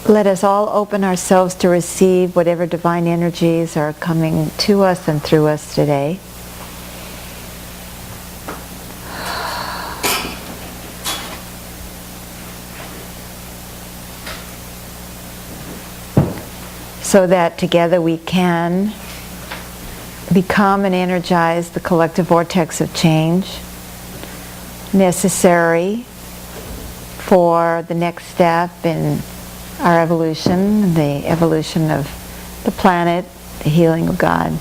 Let us all open ourselves to receive whatever divine energies are coming to us and through us today. So that together we can become and energize the collective vortex of change necessary for the next step in our evolution, the evolution of the planet, the healing of God.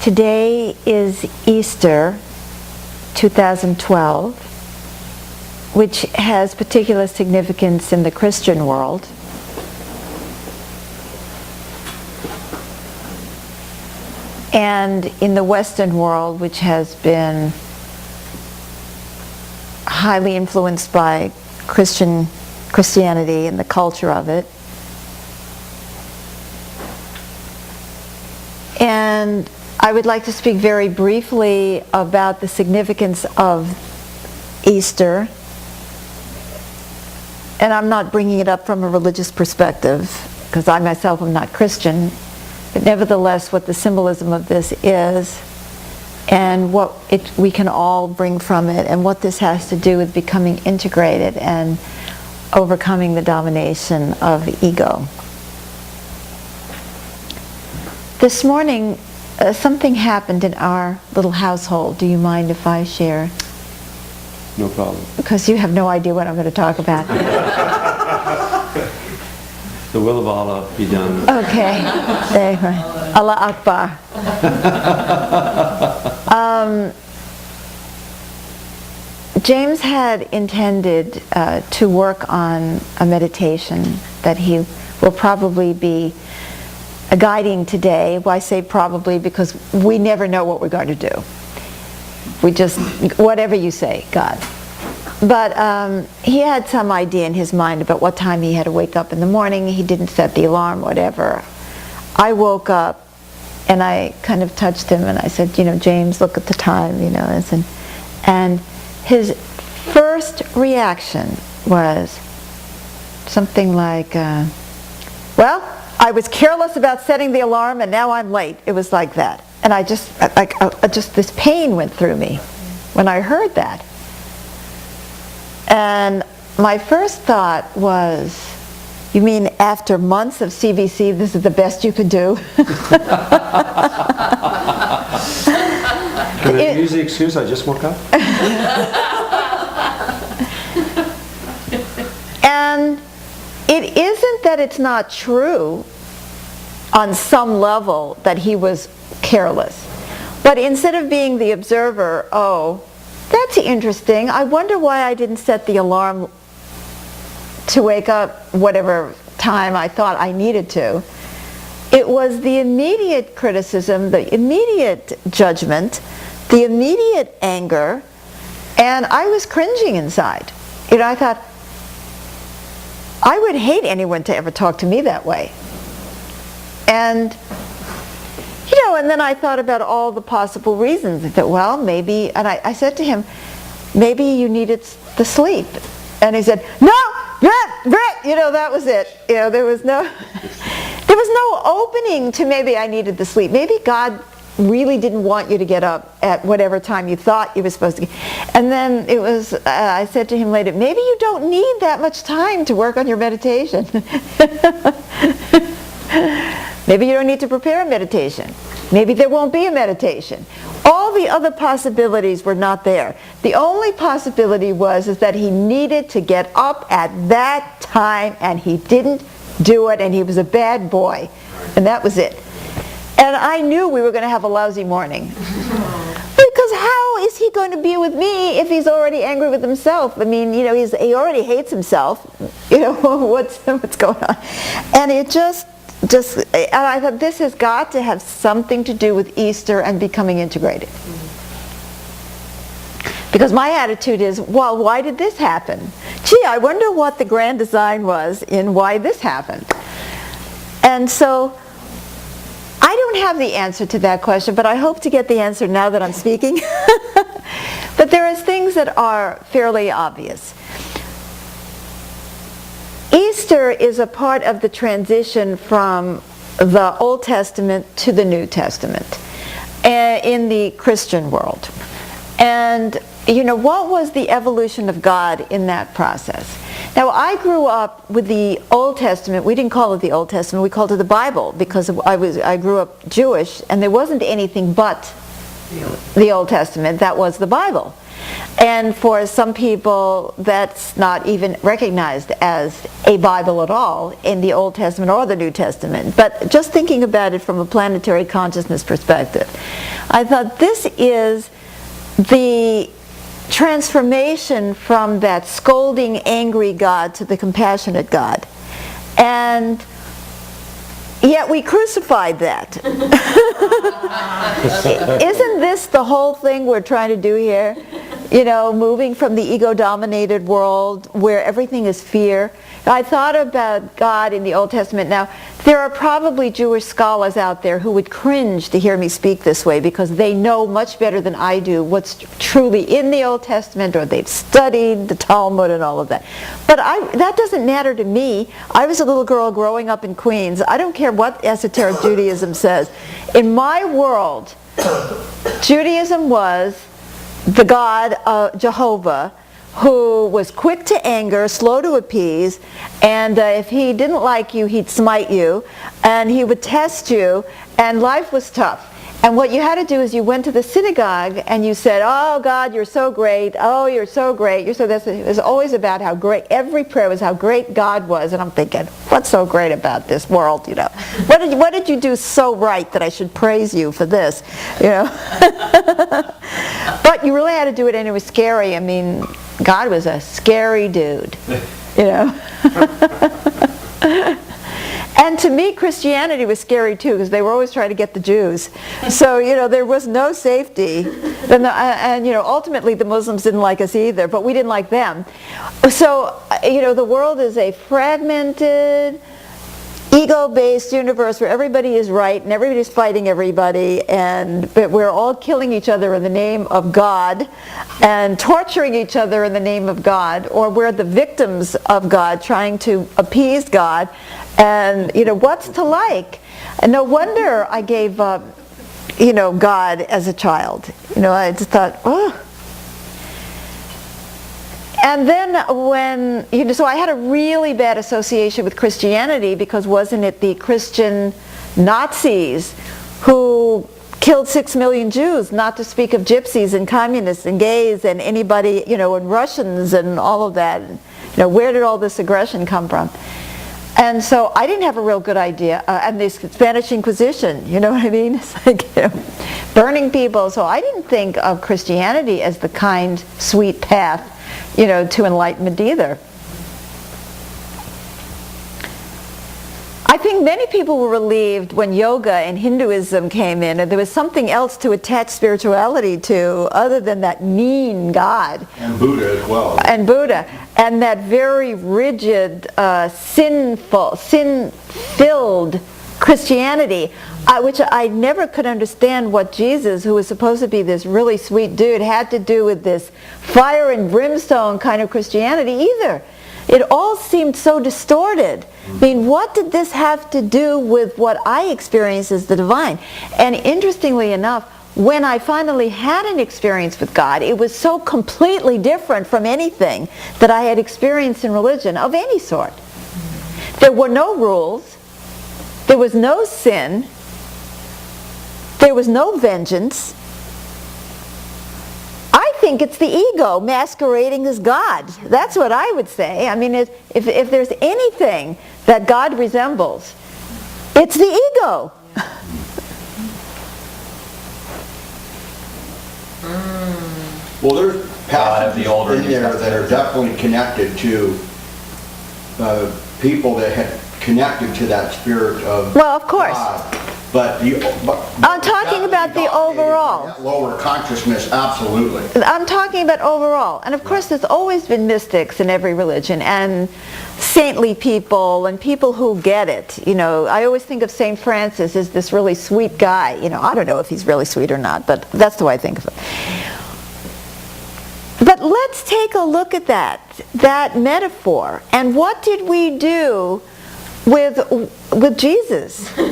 Today is Easter 2012, which has particular significance in the Christian world. And in the Western world, which has been highly influenced by Christianity and the culture of it. And I would like to speak very briefly about the significance of Easter. And I'm not bringing it up from a religious perspective, because I myself am not Christian, but nevertheless what the symbolism of this is, and what we can all bring from it, and what this has to do with becoming integrated and overcoming the domination of ego. This morning, something happened in our little household. Do you mind if I share? No problem. Because you have no idea what I'm going to talk about. The will of Allah be done. Okay. There you go. Allah Akbar. James had intended to work on a meditation that he will probably be guiding today. Well, I say probably because we never know what we're going to do. We just, whatever you say, God. But he had some idea in his mind about what time he had to wake up in the morning. He didn't set the alarm, whatever. I woke up and I kind of touched him and I said, James, look at the time, and his first reaction was something like, well, I was careless about setting the alarm and now I'm late. It was like that. And I just this pain went through me when I heard that. And my first thought was, you mean after months of CBC, this is the best you could do? Can I use the excuse I just woke up? And it isn't that it's not true on some level that he was careless. But instead of being the observer, oh, that's interesting, I wonder why I didn't set the alarm to wake up whatever time I thought I needed to. It was the immediate criticism, the immediate judgment, the immediate anger, and I was cringing inside. I thought, I would hate anyone to ever talk to me that way. And and then I thought about all the possible reasons. I thought, well, maybe, and I said to him, maybe you needed the sleep. And he said, no, that was it. There was no opening to maybe I needed the sleep. Maybe God really didn't want you to get up at whatever time you thought you were supposed to get. And then it was, I said to him later, maybe you don't need that much time to work on your meditation. Maybe you don't need to prepare a meditation. Maybe there won't be a meditation. All the other possibilities were not there. The only possibility was that he needed to get up at that time and he didn't do it and he was a bad boy. And that was it. And I knew we were going to have a lousy morning. Because how is he going to be with me if he's already angry with himself? I mean, he already hates himself. what's going on? And it just, and I thought this has got to have something to do with Easter and becoming integrated. Because my attitude is, well, why did this happen? Gee, I wonder what the grand design was in why this happened. And so I don't have the answer to that question, but I hope to get the answer now that I'm speaking. But there are things that are fairly obvious. Easter is a part of the transition from the Old Testament to the New Testament in the Christian world. And, what was the evolution of God in that process? Now, I grew up with the Old Testament. We didn't call it the Old Testament. We called it the Bible because I grew up Jewish, and there wasn't anything but the Old Testament. That was the Bible. And for some people, that's not even recognized as a Bible at all in the Old Testament or the New Testament. But just thinking about it from a planetary consciousness perspective, I thought this is the transformation from that scolding, angry God to the compassionate God. And yet we crucified that. Isn't this the whole thing we're trying to do here? Moving from the ego-dominated world where everything is fear. I thought about God in the Old Testament. Now, there are probably Jewish scholars out there who would cringe to hear me speak this way because they know much better than I do what's truly in the Old Testament, or they've studied the Talmud and all of that. But that doesn't matter to me. I was a little girl growing up in Queens. I don't care what esoteric Judaism says. In my world, Judaism was the God, Jehovah, who was quick to anger, slow to appease, and if he didn't like you, he'd smite you, and he would test you, and life was tough. And what you had to do is you went to the synagogue and you said, "Oh God, you're so great. Oh, you're so great. You're so this." It was always about how great. Every prayer was how great God was. And I'm thinking, what's so great about this world? What did you do so right that I should praise you for this? But you really had to do it, and it was scary. I mean, God was a scary dude. And to me, Christianity was scary too, because they were always trying to get the Jews. So, there was no safety. And ultimately the Muslims didn't like us either, but we didn't like them. So, the world is a fragmented, ego-based universe where everybody is right and everybody's fighting everybody, but we're all killing each other in the name of God and torturing each other in the name of God, or we're the victims of God trying to appease God. And what's to like? And no wonder I gave up God as a child. I just thought, oh. And then so I had a really bad association with Christianity, because wasn't it the Christian Nazis who killed 6 million Jews, not to speak of gypsies and communists and gays and anybody, and Russians and all of that. Where did all this aggression come from? And so I didn't have a real good idea. And the Spanish Inquisition, you know what I mean? It's like, burning people. So I didn't think of Christianity as the kind, sweet path, to enlightenment either. I think many people were relieved when yoga and Hinduism came in, and there was something else to attach spirituality to other than that mean God. And Buddha as well. And Buddha. And that very rigid, sin-filled Christianity, which I never could understand what Jesus, who was supposed to be this really sweet dude, had to do with this fire and brimstone kind of Christianity either. It all seemed so distorted. I mean, what did this have to do with what I experienced as the divine? And interestingly enough, when I finally had an experience with God, it was so completely different from anything that I had experienced in religion of any sort. There were no rules. There was no sin. There was no vengeance. I think it's the ego masquerading as God. That's what I would say. I mean, if there's anything that God resembles, it's the ego. Well, there's passages in there that are definitely connected to people that had connected to that spirit of Well, of course. God. But I'm talking about the overall. That lower consciousness, absolutely. I'm talking about overall. And of course, there's always been mystics in every religion, and saintly people, and people who get it. You know, I always think of St. Francis as this really sweet guy. You know, I don't know if he's really sweet or not, but that's the way I think of him. But let's take a look at that metaphor. And what did we do with Jesus? You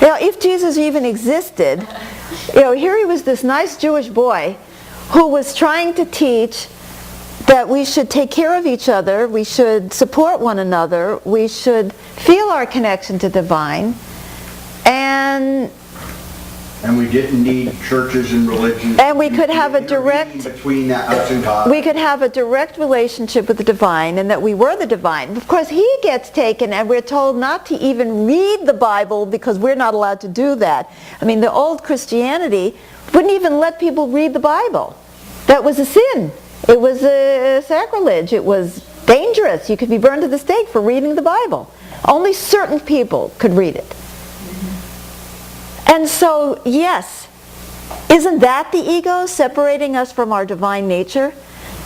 know, if Jesus even existed, you know, here he was, this nice Jewish boy who was trying to teach that we should take care of each other, we should support one another, we should feel our connection to divine, and we didn't need churches and religions. And we could have a direct between us and God. We could have a direct relationship with the divine, and that we were the divine. Of course, he gets taken, and we're told not to even read the Bible because we're not allowed to do that. I mean, the old Christianity wouldn't even let people read the Bible. That was a sin. It was a sacrilege. It was dangerous. You could be burned at the stake for reading the Bible. Only certain people could read it. And so, yes, isn't that the ego separating us from our divine nature?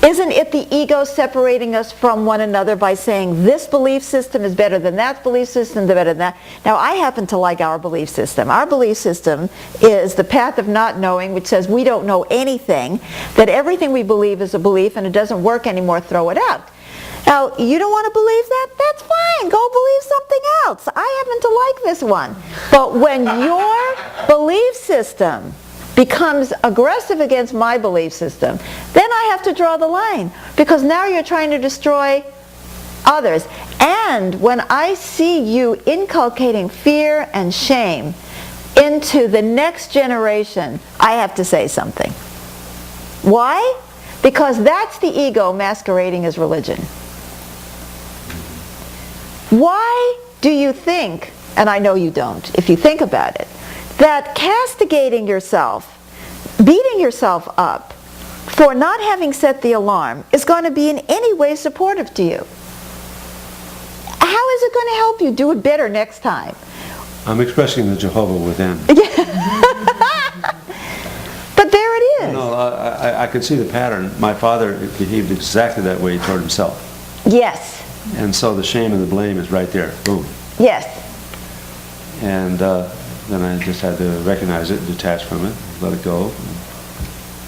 Isn't it the ego separating us from one another by saying this belief system is better than that belief system, better than that? Now, I happen to like our belief system. Our belief system is the path of not knowing, which says we don't know anything, that everything we believe is a belief and it doesn't work anymore, throw it out. Now, you don't want to believe that? That's fine. Go believe something else. I happen to like this one. But when your belief system becomes aggressive against my belief system, then I have to draw the line, because now you're trying to destroy others. And when I see you inculcating fear and shame into the next generation, I have to say something. Why? Because that's the ego masquerading as religion. Why do you think, and I know you don't, if you think about it, that castigating yourself, beating yourself up for not having set the alarm is going to be in any way supportive to you? How is it going to help you do it better next time? I'm expressing the Jehovah within. But there it is. No, I can see the pattern. My father behaved exactly that way toward himself. Yes. And so the shame and the blame is right there. Boom. Yes. And then I just had to recognize it, detach from it, let it go,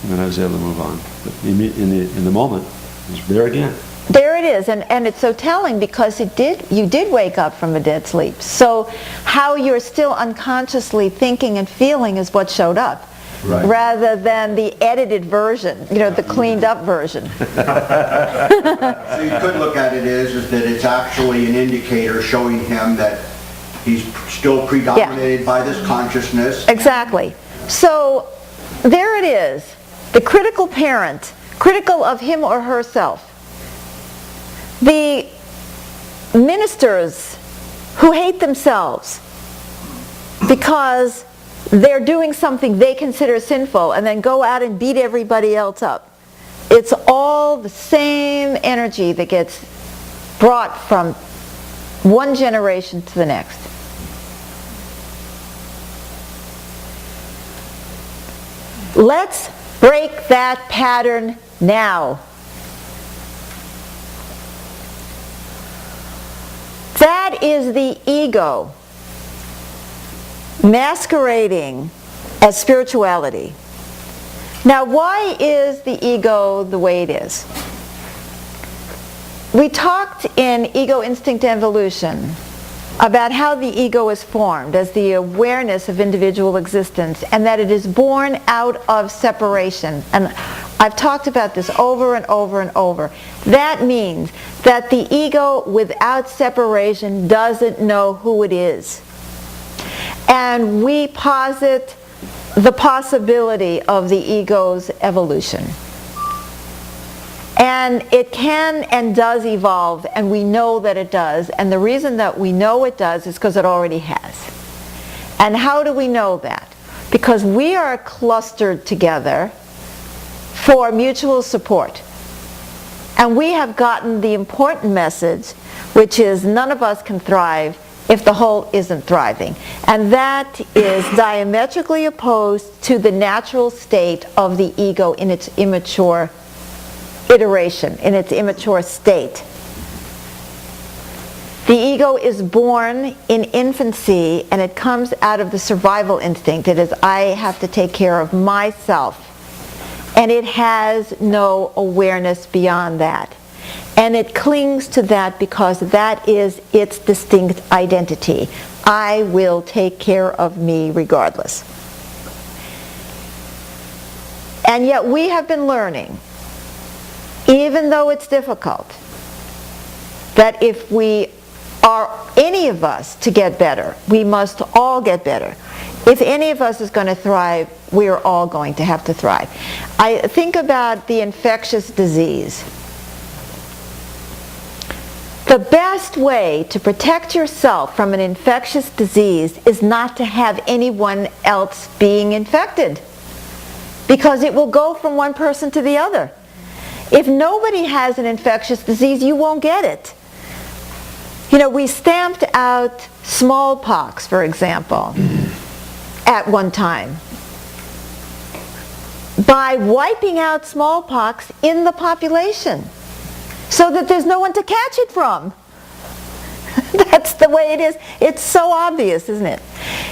and then I was able to move on. But in the moment, it was there again. There it is, and it's so telling, because you did wake up from a dead sleep. So how you're still unconsciously thinking and feeling is what showed up. Right. Rather than the edited version, you know, the cleaned up version. So you could look at it is that it's actually an indicator showing him that he's still predominated by this consciousness. Exactly. So there it is, the critical parent, critical of him or herself. The ministers who hate themselves because they're doing something they consider sinful and then go out and beat everybody else up. It's all the same energy that gets brought from one generation to the next. Let's break that pattern now. That is the ego masquerading as spirituality. Now, why is the ego the way it is? We talked in Ego Instinct Evolution about how the ego is formed as the awareness of individual existence, and that it is born out of separation. And I've talked about this over and over and over. That means that the ego without separation doesn't know who it is. And we posit the possibility of the ego's evolution. And it can and does evolve, and we know that it does. And the reason that we know it does is because it already has. And how do we know that? Because we are clustered together for mutual support. And we have gotten the important message which is none of us can thrive if the whole isn't thriving. And that is diametrically opposed to the natural state of the ego in its immature iteration, in its immature state. The ego is born in infancy, and it comes out of the survival instinct. It is, I have to take care of myself. And it has no awareness beyond that. And it clings to that because that is its distinct identity. I will take care of me regardless. And yet we have been learning, even though it's difficult, that if we are any of us to get better, we must all get better. If any of us is going to thrive, we are all going to have to thrive. I think about the infectious disease. The best way to protect yourself from an infectious disease is not to have anyone else being infected, because it will go from one person to the other. If nobody has an infectious disease, you won't get it. You know, we stamped out smallpox, for example, at one time by wiping out smallpox in the population so that there's no one to catch it from. That's the way it is. It's so obvious, isn't it?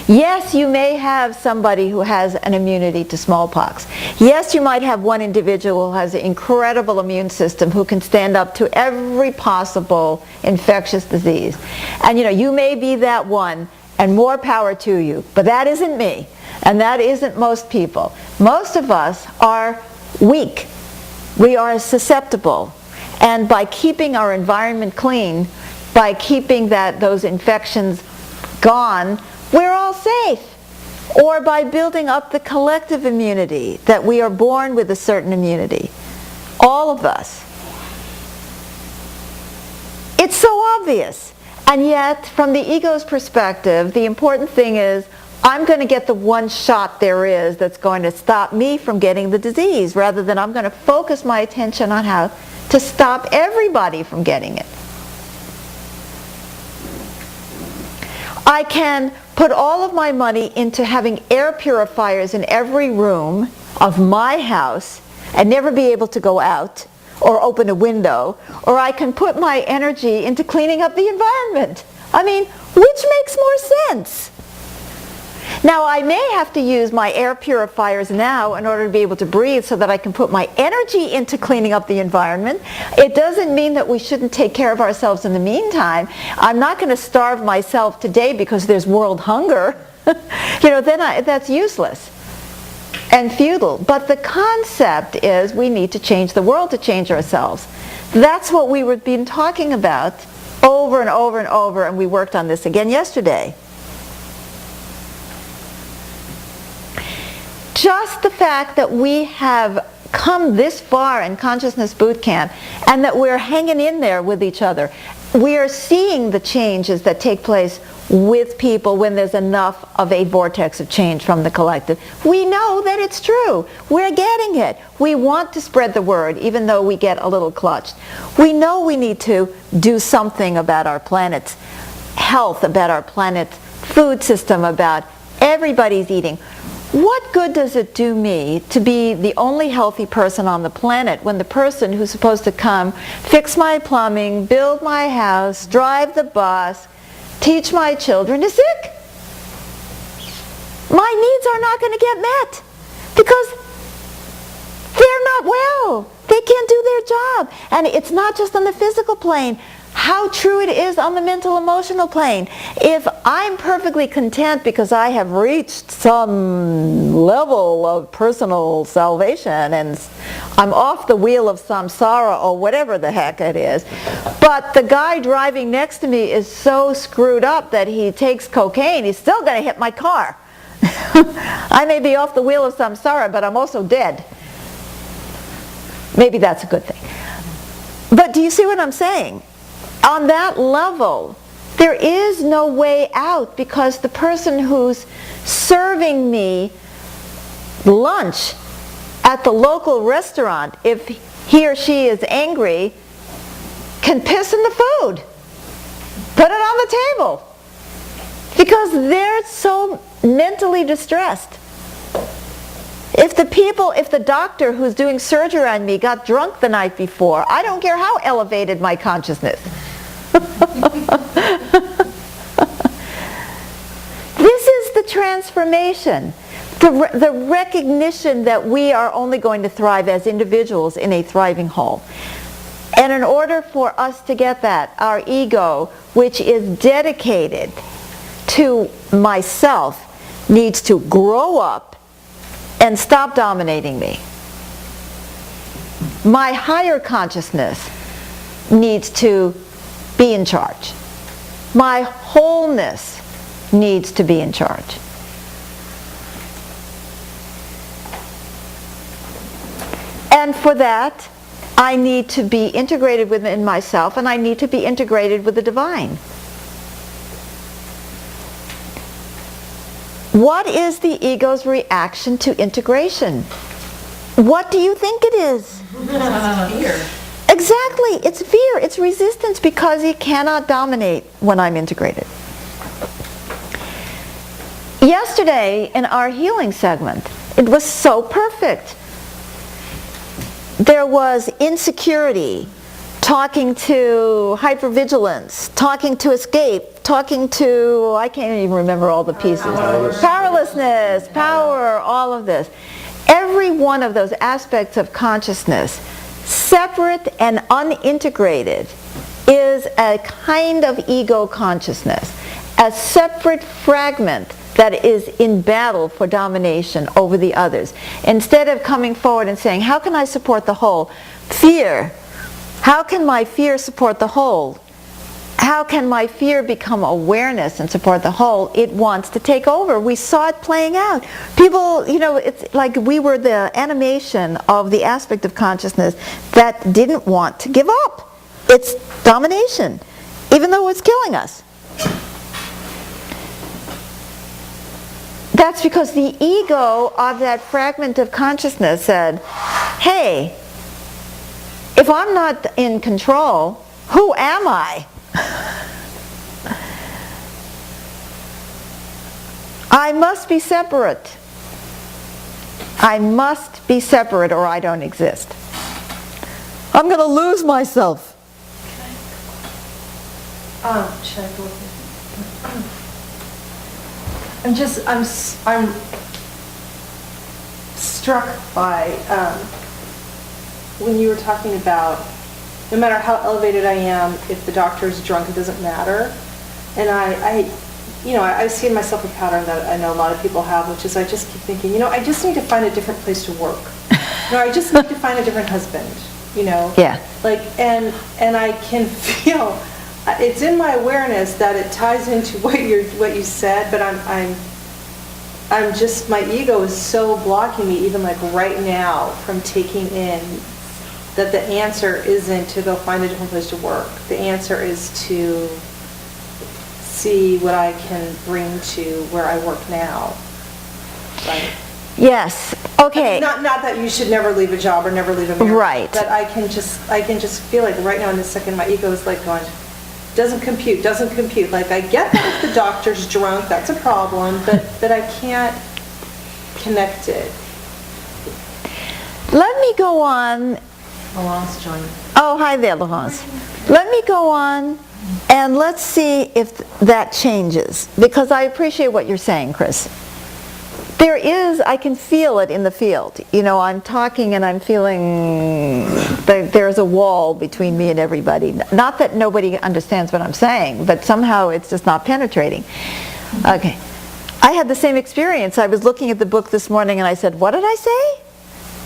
Yes, you may have somebody who has an immunity to smallpox. Yes, you might have one individual who has an incredible immune system who can stand up to every possible infectious disease. And you know, you may be that one, and more power to you. But that isn't me, and that isn't most people. Most of us are weak. We are susceptible. And by keeping our environment clean, by keeping those infections gone, we're all safe. Or by building up the collective immunity, that we are born with a certain immunity. All of us. It's so obvious. And yet, from the ego's perspective, the important thing is, I'm going to get the one shot there is that's going to stop me from getting the disease, rather than I'm going to focus my attention on how to stop everybody from getting it. I can put all of my money into having air purifiers in every room of my house and never be able to go out or open a window, or I can put my energy into cleaning up the environment. I mean, which makes more sense? Now, I may have to use my air purifiers now in order to be able to breathe so that I can put my energy into cleaning up the environment. It doesn't mean that we shouldn't take care of ourselves in the meantime. I'm not going to starve myself today because there's world hunger. You know, then that's useless and futile. But the concept is we need to change the world to change ourselves. That's what we were been talking about over and over and over, and we worked on this again yesterday. Just the fact that we have come this far in Consciousness Boot Camp and that we're hanging in there with each other. We are seeing the changes that take place with people when there's enough of a vortex of change from the collective. We know that it's true. We're getting it. We want to spread the word, even though we get a little clutched. We know we need to do something about our planet's health, about our planet's food system, about everybody's eating. What good does it do me to be the only healthy person on the planet when the person who's supposed to come, fix my plumbing, build my house, drive the bus, teach my children is sick? My needs are not going to get met because they're not well. They can't do their job. And it's not just on the physical plane. How true it is on the mental emotional plane. If I'm perfectly content because I have reached some level of personal salvation and I'm off the wheel of samsara or whatever the heck it is, but the guy driving next to me is so screwed up that he takes cocaine, he's still going to hit my car. I may be off the wheel of samsara, but I'm also dead. Maybe that's a good thing. But do you see what I'm saying? On that level, there is no way out, because the person who's serving me lunch at the local restaurant, if he or she is angry, can piss in the food. on the table because they're so mentally distressed. If the doctor who's doing surgery on me got drunk the night before, I don't care how elevated my consciousness. This is the transformation, the recognition that we are only going to thrive as individuals in a thriving whole. And in order for us to get that, our ego, which is dedicated to myself, needs to grow up and stop dominating me. My higher consciousness needs to be in charge. My wholeness needs to be in charge. And for that, I need to be integrated within myself, and I need to be integrated with the divine. What is the ego's reaction to integration? What do you think it is? Fear. Exactly, it's fear, it's resistance because it cannot dominate when I'm integrated. Yesterday in our healing segment, it was so perfect. There was insecurity, talking to hypervigilance, talking to escape, talking to, I can't even remember all the pieces. Powerlessness, power, all of this. Every one of those aspects of consciousness, separate and unintegrated, is a kind of ego consciousness, a separate fragment that is in battle for domination over the others. Instead of coming forward and saying, how can I support the whole? Fear. How can my fear support the whole? How can my fear become awareness and support the whole? It wants to take over. We saw it playing out. People, it's like we were the animation of the aspect of consciousness that didn't want to give up. It's domination, even though it's killing us. That's because the ego of that fragment of consciousness said, hey, if I'm not in control, who am I? I must be separate. I must be separate or I don't exist. I'm going to lose myself. Should I go with you? I'm struck by when you were talking about no matter how elevated I am, if the doctor is drunk, it doesn't matter. And I see in myself a pattern that I know a lot of people have, which is I just keep thinking, I just need to find a different place to work. I just need to find a different husband, Yeah. And I can feel, it's in my awareness that it ties into what you said, but I'm just, my ego is so blocking me even like right now from taking in that the answer isn't to go find a different place to work. The answer is to see what I can bring to where I work now. Right? Yes. Okay. Not that you should never leave a job or never leave a marriage. Right. But I can just feel like right now in this second my ego is like going, doesn't compute. Like I get that if the doctor's drunk, that's a problem, but I can't connect it. Let me go on. Laurence joined. Oh, hi there, Laurence. Let me go on and let's see if that changes, because I appreciate what you're saying, Chris. I can feel it in the field. I'm talking and I'm feeling there's a wall between me and everybody. Not that nobody understands what I'm saying, but somehow it's just not penetrating. Okay. I had the same experience. I was looking at the book this morning and I said, what did I say?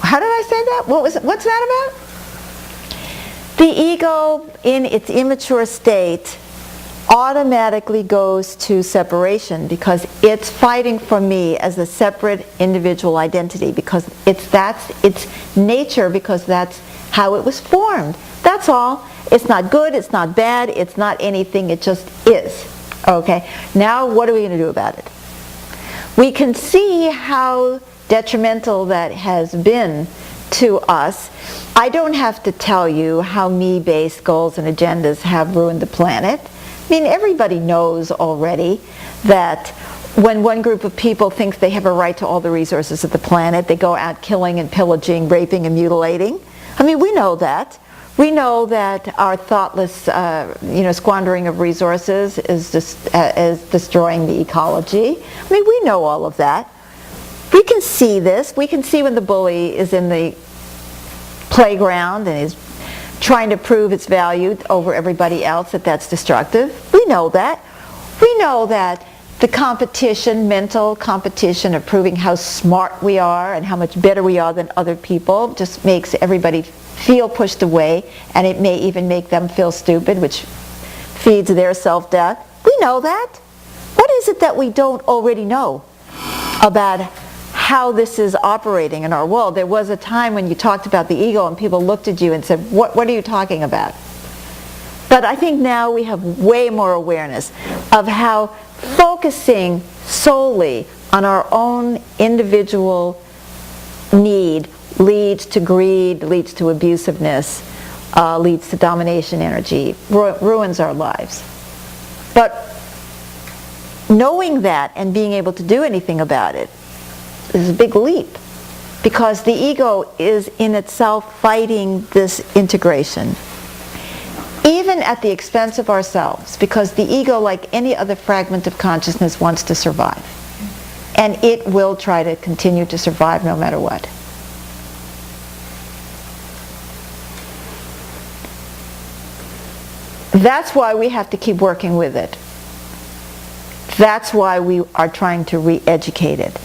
How did I say that? What's that about? The ego in its immature state automatically goes to separation because it's fighting for me as a separate individual identity, because that's its nature, because that's how it was formed. That's all. It's not good, it's not bad, it's not anything, it just is. Okay? Now what are we going to do about it? We can see how detrimental that has been to us. I don't have to tell you how me-based goals and agendas have ruined the planet. I mean, everybody knows already that when one group of people thinks they have a right to all the resources of the planet, they go out killing and pillaging, raping and mutilating. I mean, we know that. We know that our thoughtless, squandering of resources is destroying the ecology. I mean, we know all of that. We can see this. We can see when the bully is in the playground and is trying to prove its value over everybody else, that that's destructive. We know that. We know that the competition, mental competition of proving how smart we are and how much better we are than other people, just makes everybody feel pushed away, and it may even make them feel stupid, which feeds their self-doubt. We know that. What is it that we don't already know about how this is operating in our world? There was a time when you talked about the ego and people looked at you and said, what are you talking about? But I think now we have way more awareness of how focusing solely on our own individual need leads to greed, leads to abusiveness, leads to domination energy, ruins our lives. But knowing that and being able to do anything about it is a big leap, because the ego is in itself fighting this integration, even at the expense of ourselves, because the ego, like any other fragment of consciousness, wants to survive. And it will try to continue to survive no matter what. That's why we have to keep working with it. That's why we are trying to re-educate it.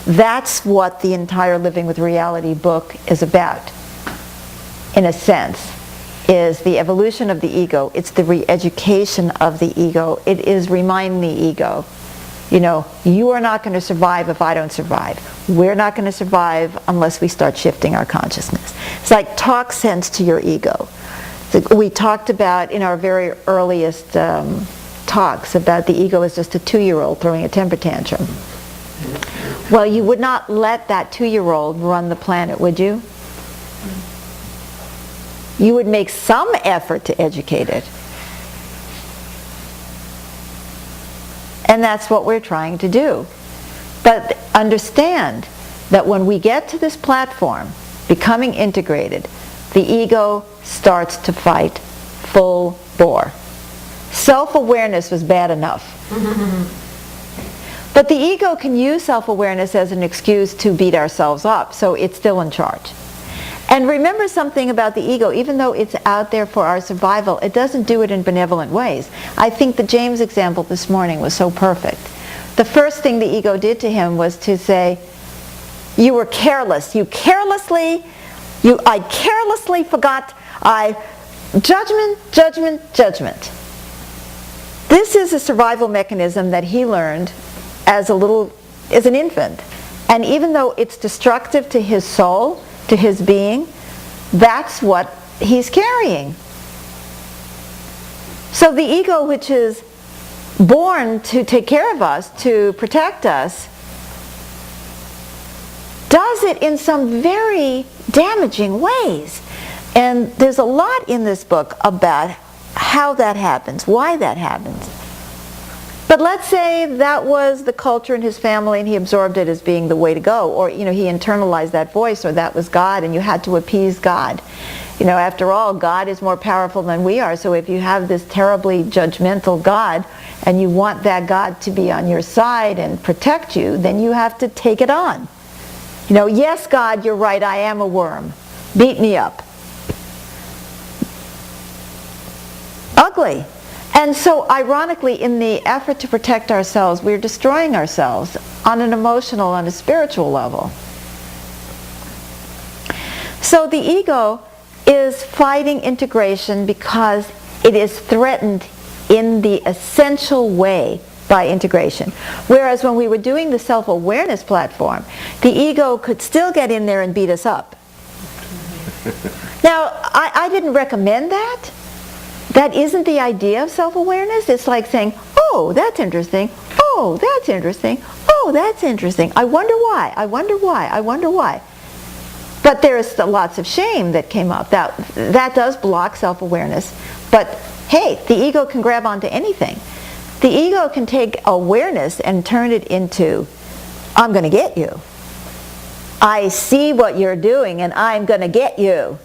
That's what the entire Living with Reality book is about, in a sense, is the evolution of the ego. It's the re-education of the ego. It is reminding the ego, you are not going to survive if I don't survive. We're not going to survive unless we start shifting our consciousness. It's like talk sense to your ego. We talked about in our very earliest talks about the ego as just a 2-year-old throwing a temper tantrum. Well, you would not let that 2-year-old run the planet, would you? You would make some effort to educate it. And that's what we're trying to do. But understand that when we get to this platform, becoming integrated, the ego starts to fight full bore. Self-awareness was bad enough. But the ego can use self-awareness as an excuse to beat ourselves up, so it's still in charge. And remember something about the ego: even though it's out there for our survival, it doesn't do it in benevolent ways. I think the James example this morning was so perfect. The first thing the ego did to him was to say, you were careless. I carelessly forgot. Judgment. This is a survival mechanism that he learned as an infant. And even though it's destructive to his soul, to his being, that's what he's carrying. So the ego, which is born to take care of us, to protect us, does it in some very damaging ways. And there's a lot in this book about how that happens, why that happens. But let's say that was the culture in his family and he absorbed it as being the way to go, or he internalized that voice, or that was God and you had to appease God. After all, God is more powerful than we are, so if you have this terribly judgmental God and you want that God to be on your side and protect you, then you have to take it on. Yes, God, you're right, I am a worm. Beat me up. Ugly. And so, ironically, in the effort to protect ourselves, we're destroying ourselves on an emotional, on a spiritual level. So the ego is fighting integration because it is threatened in the essential way by integration. Whereas when we were doing the self-awareness platform, the ego could still get in there and beat us up. Now, I didn't recommend that. That isn't the idea of self-awareness. It's like saying, oh, that's interesting. Oh, that's interesting. Oh, that's interesting. I wonder why. I wonder why. I wonder why. But there is lots of shame that came up. That does block self-awareness. But hey, the ego can grab onto anything. The ego can take awareness and turn it into, I'm going to get you. I see what you're doing and I'm going to get you.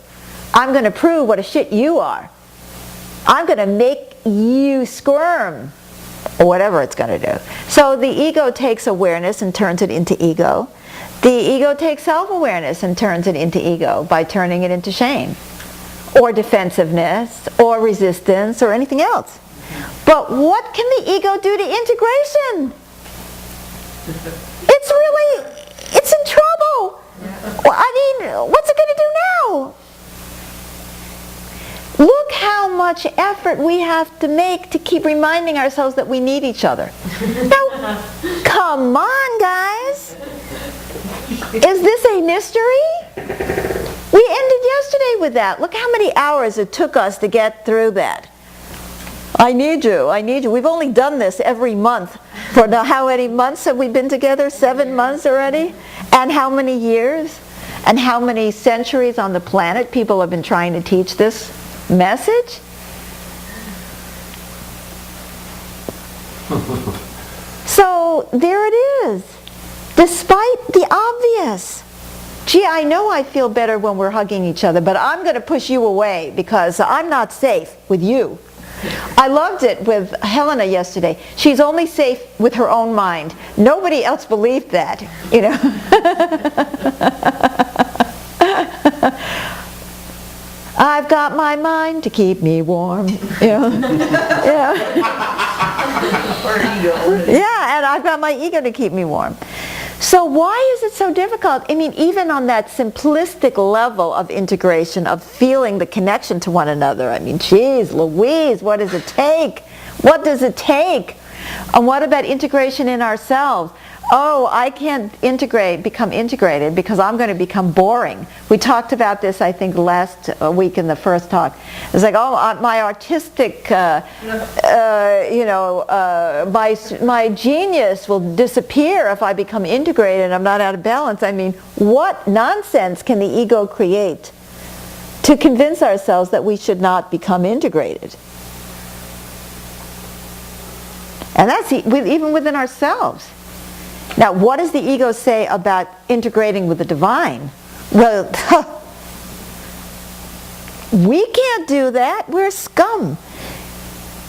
I'm going to prove what a shit you are. I'm going to make you squirm, or whatever it's going to do. So the ego takes awareness and turns it into ego. The ego takes self-awareness and turns it into ego by turning it into shame, or defensiveness, or resistance, or anything else. But what can the ego do to integration? It's in trouble. Well, I mean, what's it going to do now? Look how much effort we have to make to keep reminding ourselves that we need each other. Now, come on, guys. Is this a mystery? We ended yesterday with that. Look how many hours it took us to get through that. I need you, I need you. We've only done this every month. For now, how many months have we been together? 7 months already? And how many years? And how many centuries on the planet people have been trying to teach this message? So there it is. Despite the obvious. Gee, I know I feel better when we're hugging each other, but I'm going to push you away because I'm not safe with you. I loved it with Helena yesterday. She's only safe with her own mind. Nobody else believed that, you know. I've got my mind to keep me warm. Yeah. Yeah, and I've got my ego to keep me warm. So why is it so difficult? I mean, even on that simplistic level of integration, of feeling the connection to one another. I mean, geez, Louise, what does it take? What does it take? And what about integration in ourselves? Oh, I can't become integrated because I'm going to become boring. We talked about this, I think, last week in the first talk. It's like, oh, my artistic, my genius will disappear if I become integrated and I'm not out of balance. I mean, what nonsense can the ego create to convince ourselves that we should not become integrated? And that's even within ourselves. Now, what does the ego say about integrating with the divine? Well, we can't do that. We're scum.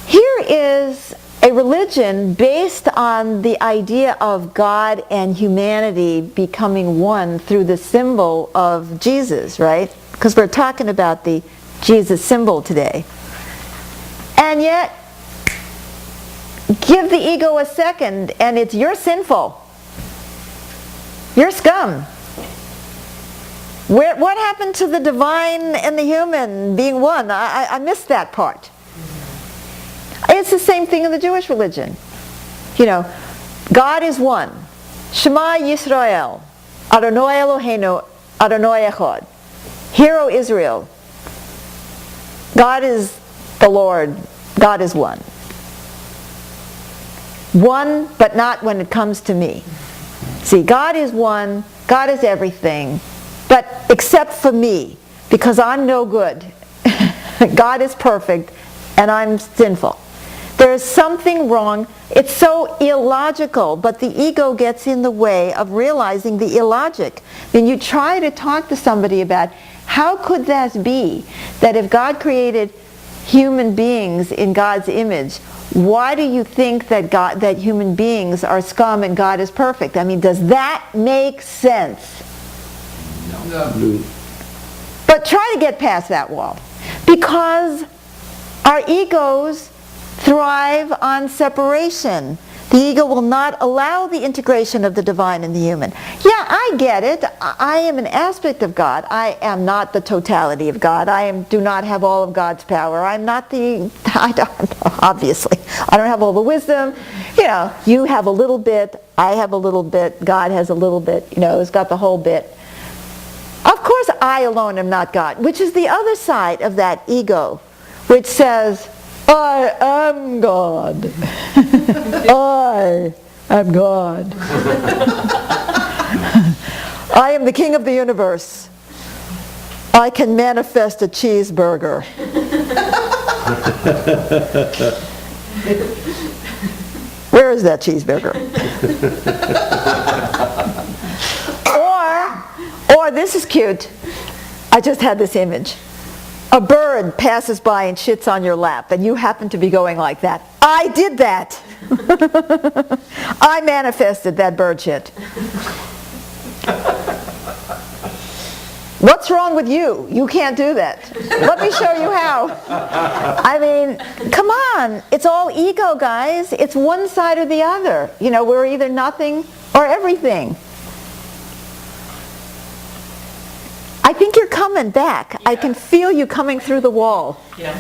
Here is a religion based on the idea of God and humanity becoming one through the symbol of Jesus, right? Because we're talking about the Jesus symbol today. And yet, give the ego a second and you're sinful. You're scum. What happened to the divine and the human being one? I missed that part. It's the same thing in the Jewish religion. You know, God is one. Shema Yisrael. Adonai Eloheinu, Adonai Echad. Hear, O Israel. God is the Lord. God is one. One, but not when it comes to me. See, God is one, God is everything, but except for me, because I'm no good. God is perfect, and I'm sinful. There is something wrong. It's so illogical, but the ego gets in the way of realizing the illogic. Then you try to talk to somebody about, how could that be, that if God created human beings in God's image, why do you think that human beings are scum and God is perfect? I mean, does that make sense? No. But try to get past that wall. Because our egos thrive on separation. The ego will not allow the integration of the divine and the human. Yeah, I get it. I am an aspect of God. I am not the totality of God. Do not have all of God's power. Obviously. I don't have all the wisdom. You know, you have a little bit, I have a little bit, God has a little bit, you know, he's got the whole bit. Of course I alone am not God, which is the other side of that ego, which says, I am God. I am God. I am the king of the universe. I can manifest a cheeseburger. Where is that cheeseburger? Or this is cute. I just had this image. A bird passes by and shits on your lap, and you happen to be going like that. I did that. I manifested that bird shit. What's wrong with you? You can't do that. Let me show you how. I mean, come on. It's all ego, guys. It's one side or the other. You know, we're either nothing or everything. I think you're coming back. Yeah. I can feel you coming through the wall. Yeah.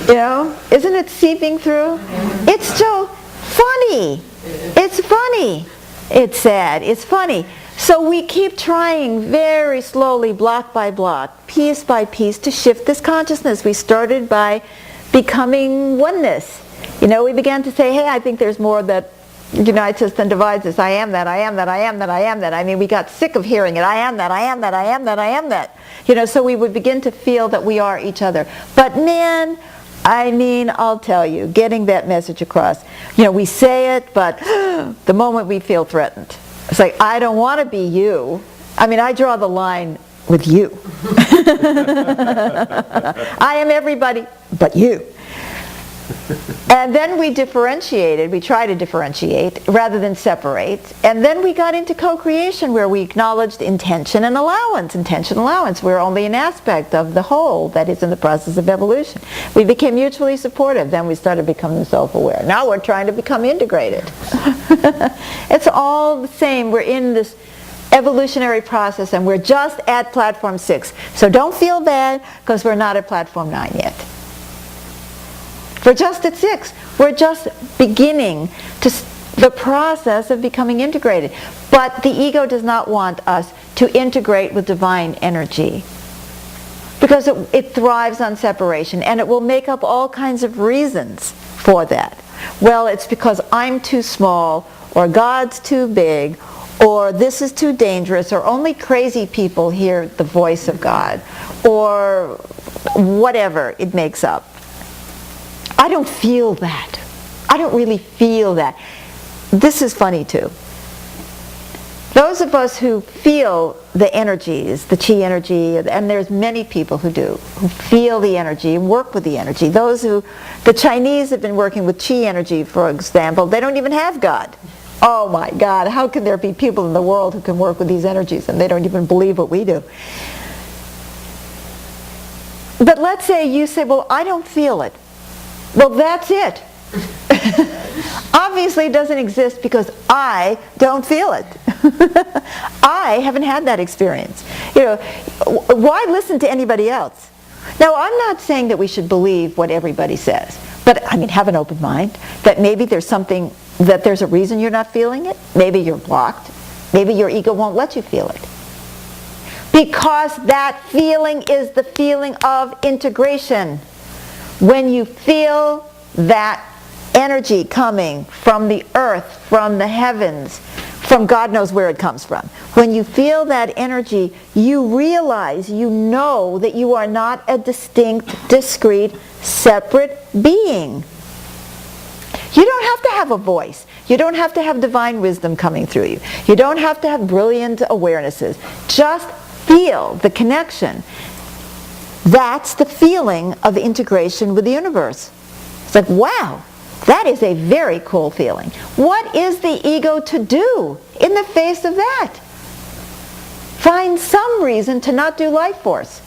You know? Isn't it seeping through? It's so funny. It's funny. It's sad. It's funny. So we keep trying very slowly, block by block, piece by piece, to shift this consciousness. We started by becoming oneness. You know, we began to say, hey, I think there's more that unites us than divides us. I am that, I am that, I am that, I am that. I mean, we got sick of hearing it. I am that, I am that, I am that, I am that. You know, so we would begin to feel that we are each other. But man, I mean, I'll tell you, getting that message across, you know, we say it, but the moment we feel threatened, it's like, I don't want to be you. I mean, I draw the line with you. I am everybody but you. And then we differentiated, we try to differentiate rather than separate. And then we got into co-creation where we acknowledged intention and allowance. Intention and allowance, we're only an aspect of the whole that is in the process of evolution. We became mutually supportive, then we started becoming self-aware. Now we're trying to become integrated. It's all the same, we're in this evolutionary process and we're just at platform 6. So don't feel bad because we're not at platform 9 yet. We're just at 6. We're just beginning to the process of becoming integrated. But the ego does not want us to integrate with divine energy because it thrives on separation, and it will make up all kinds of reasons for that. Well, it's because I'm too small, or God's too big, or this is too dangerous, or only crazy people hear the voice of God, or whatever it makes up. I don't feel that. I don't really feel that. This is funny too. Those of us who feel the energies, the chi energy, and there's many people who do, who feel the energy and work with the energy. The Chinese have been working with chi energy, for example. They don't even have God. Oh my God, how can there be people in the world who can work with these energies and they don't even believe what we do? But let's say you say, well, I don't feel it. Well, that's it. Obviously it doesn't exist because I don't feel it. I haven't had that experience. You know, why listen to anybody else? Now, I'm not saying that we should believe what everybody says, but I mean, have an open mind that maybe there's something, that there's a reason you're not feeling it. Maybe you're blocked. Maybe your ego won't let you feel it. Because that feeling is the feeling of integration. When you feel that energy coming from the earth, from the heavens, from God knows where it comes from. When you feel that energy, you realize, you know that you are not a distinct, discrete, separate being. You don't have to have a voice. You don't have to have divine wisdom coming through you. You don't have to have brilliant awarenesses. Just feel the connection. That's the feeling of integration with the universe. It's like, wow, that is a very cool feeling. What is the ego to do in the face of that? Find some reason to not do life force.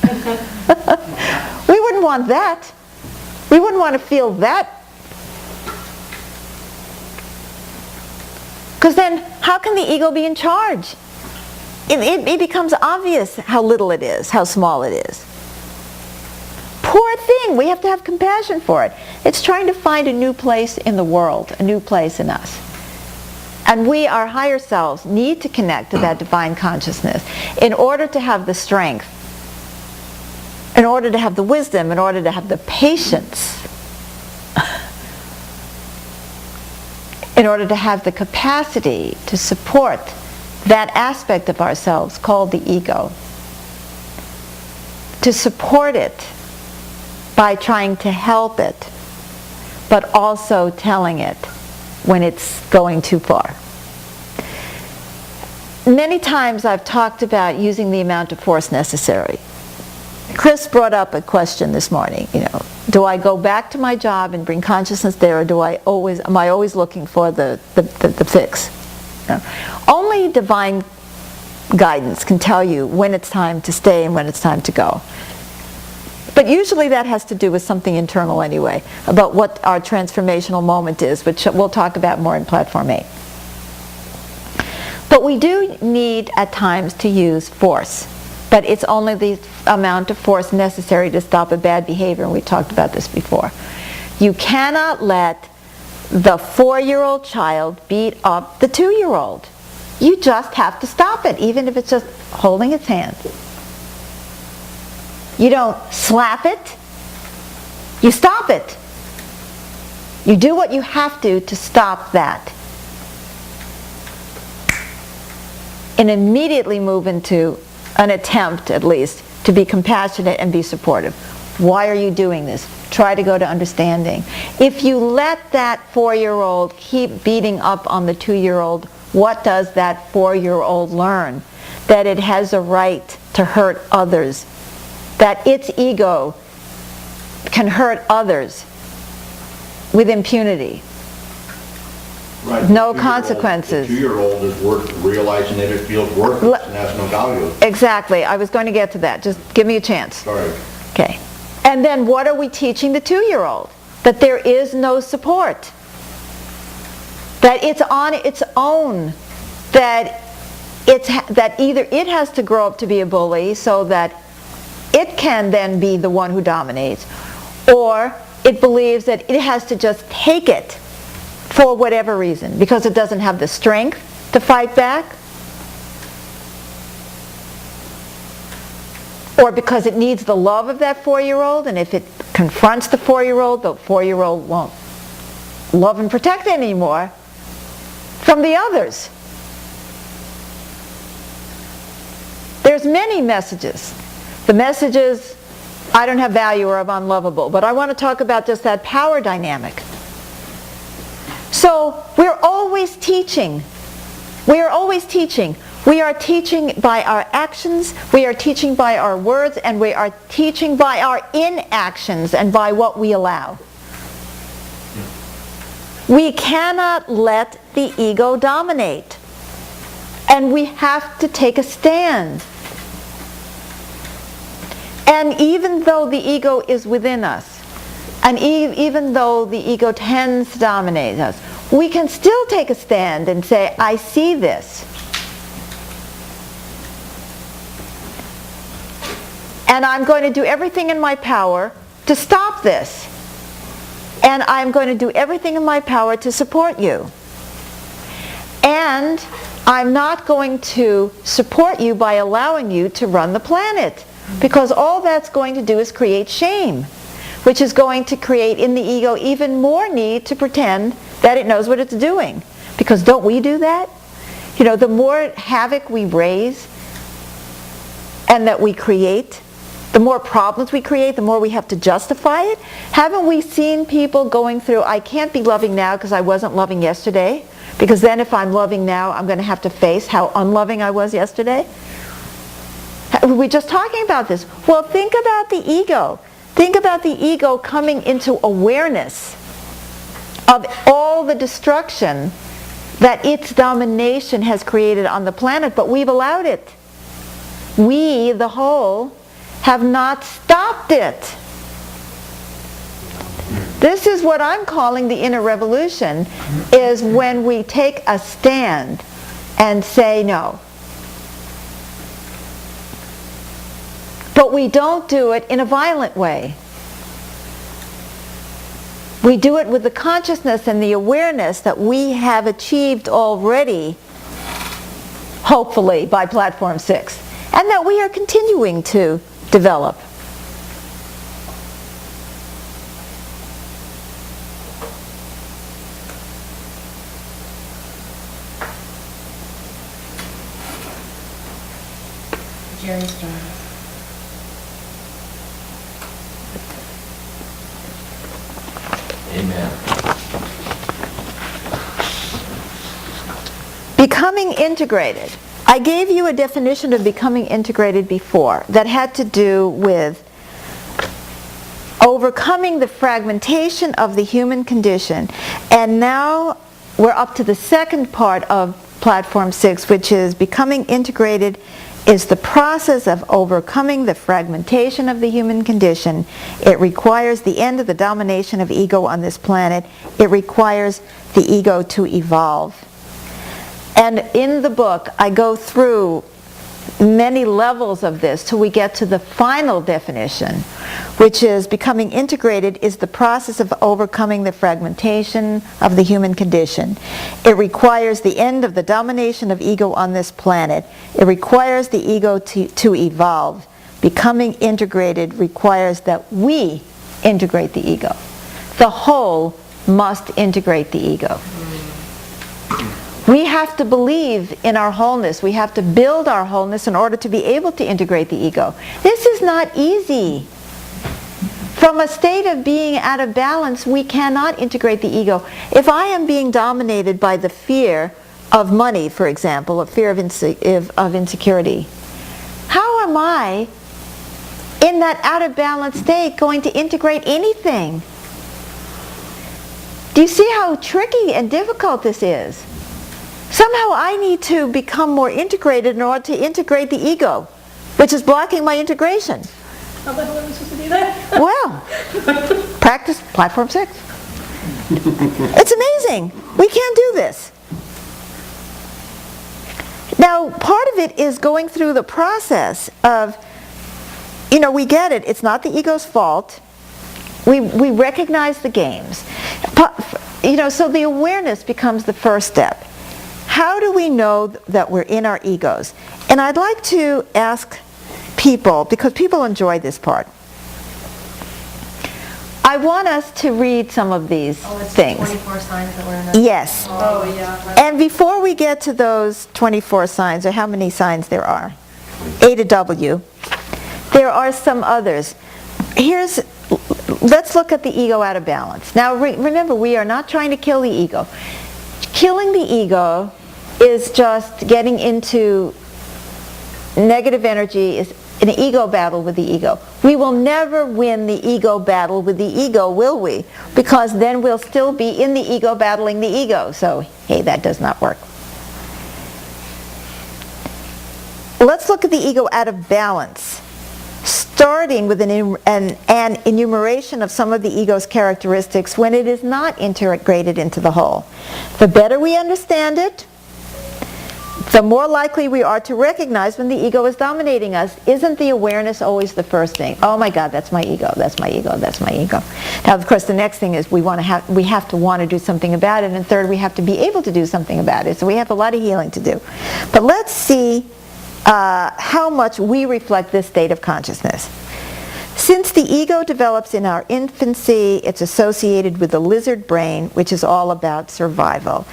We wouldn't want that. We wouldn't want to feel that. Because then, how can the ego be in charge? It becomes obvious how little it is, how small it is. Poor thing, we have to have compassion for it. It's trying to find a new place in the world, a new place in us. And we, our higher selves, need to connect to that divine consciousness in order to have the strength, in order to have the wisdom, in order to have the patience, in order to have the capacity to support that aspect of ourselves called the ego, to support it by trying to help it, but also telling it when it's going too far. Many times I've talked about using the amount of force necessary. Chris brought up a question this morning, do I go back to my job and bring consciousness there, or am I always looking for the fix? Only divine guidance can tell you when it's time to stay and when it's time to go. But usually that has to do with something internal anyway, about what our transformational moment is, which we'll talk about more in Platform 8. But we do need at times to use force, but it's only the amount of force necessary to stop a bad behavior, and we talked about this before. You cannot let the 4-year-old child beat up the 2-year-old. You just have to stop it, even if it's just holding its hand. You don't slap it, you stop it. You do what you have to stop that. And immediately move into an attempt, at least, to be compassionate and be supportive. Why are you doing this? Try to go to understanding. If you let that 4-year-old keep beating up on the 2-year-old, what does that 4-year-old learn? That it has a right to hurt others. That its ego can hurt others with impunity. Right. No consequences. The 2-year-old is realizing that it feels worthless and has no value. Exactly. I was going to get to that. Just give me a chance. Sorry. Okay. And then what are we teaching the 2-year-old? That there is no support. That it's on its own. That either it has to grow up to be a bully so that it can then be the one who dominates, or it believes that it has to just take it for whatever reason, because it doesn't have the strength to fight back, or because it needs the love of that 4-year-old, and if it confronts the 4-year-old, the 4-year-old won't love and protect anymore from the others. There's many messages. The message is, I don't have value or I'm unlovable. But I want to talk about just that power dynamic. So we're always teaching. We are always teaching. We are teaching by our actions, we are teaching by our words, and we are teaching by our inactions and by what we allow. We cannot let the ego dominate. And we have to take a stand. And even though the ego is within us, and even though the ego tends to dominate us, we can still take a stand and say, I see this. And I'm going to do everything in my power to stop this. And I'm going to do everything in my power to support you. And I'm not going to support you by allowing you to run the planet. Because all that's going to do is create shame, which is going to create in the ego even more need to pretend that it knows what it's doing. Because don't we do that? The more havoc we raise and that we create, the more problems we create, the more we have to justify it. Haven't we seen people going through, I can't be loving now because I wasn't loving yesterday, because then if I'm loving now, I'm going to have to face how unloving I was yesterday? We're just talking about this. Well, think about the ego. Think about the ego coming into awareness of all the destruction that its domination has created on the planet, but we've allowed it. We, the whole, have not stopped it. This is what I'm calling the inner revolution, is when we take a stand and say no. But we don't do it in a violent way. We do it with the consciousness and the awareness that we have achieved already, hopefully, by Platform 6, and that we are continuing to develop. Jerry Starr. Becoming integrated. I gave you a definition of becoming integrated before that had to do with overcoming the fragmentation of the human condition. And now we're up to the second part of Platform 6, which is becoming integrated is the process of overcoming the fragmentation of the human condition. It requires the end of the domination of ego on this planet. It requires the ego to evolve. And in the book, I go through many levels of this till we get to the final definition, which is becoming integrated is the process of overcoming the fragmentation of the human condition. It requires the end of the domination of ego on this planet. It requires the ego to evolve. Becoming integrated requires that we integrate the ego. The whole must integrate the ego. We have to believe in our wholeness. We have to build our wholeness in order to be able to integrate the ego. This is not easy. From a state of being out of balance, we cannot integrate the ego. If I am being dominated by the fear of money, for example, a fear of insecurity, how am I, in that out of balance state, going to integrate anything? Do you see how tricky and difficult this is? Somehow I need to become more integrated in order to integrate the ego, which is blocking my integration. How the hell are we supposed to do that? Well, practice Platform 6. It's amazing. We can't do this. Now, part of it is going through the process of, we get it. It's not the ego's fault. We recognize the games. So the awareness becomes the first step. How do we know that we're in our egos? And I'd like to ask people, because people enjoy this part, I want us to read some of these things. 24 signs that we're in. Yes. Oh, yeah. And before we get to those 24 signs, or how many signs there are, A to W, there are some others. Let's look at the ego out of balance. Now remember, we are not trying to kill the ego. Killing the ego is just getting into negative energy, is an ego battle with the ego. We will never win the ego battle with the ego, will we? Because then we'll still be in the ego battling the ego. So, hey, that does not work. Let's look at the ego out of balance, starting with an enumeration of some of the ego's characteristics when it is not integrated into the whole. The better we understand it, the more likely we are to recognize when the ego is dominating us. Isn't the awareness always the first thing? Oh my God, that's my ego, that's my ego, that's my ego. Now, of course, the next thing is we have to want to do something about it, and third, we have to be able to do something about it. So we have a lot of healing to do. But let's see how much we reflect this state of consciousness. Since the ego develops in our infancy, it's associated with the lizard brain, which is all about survival.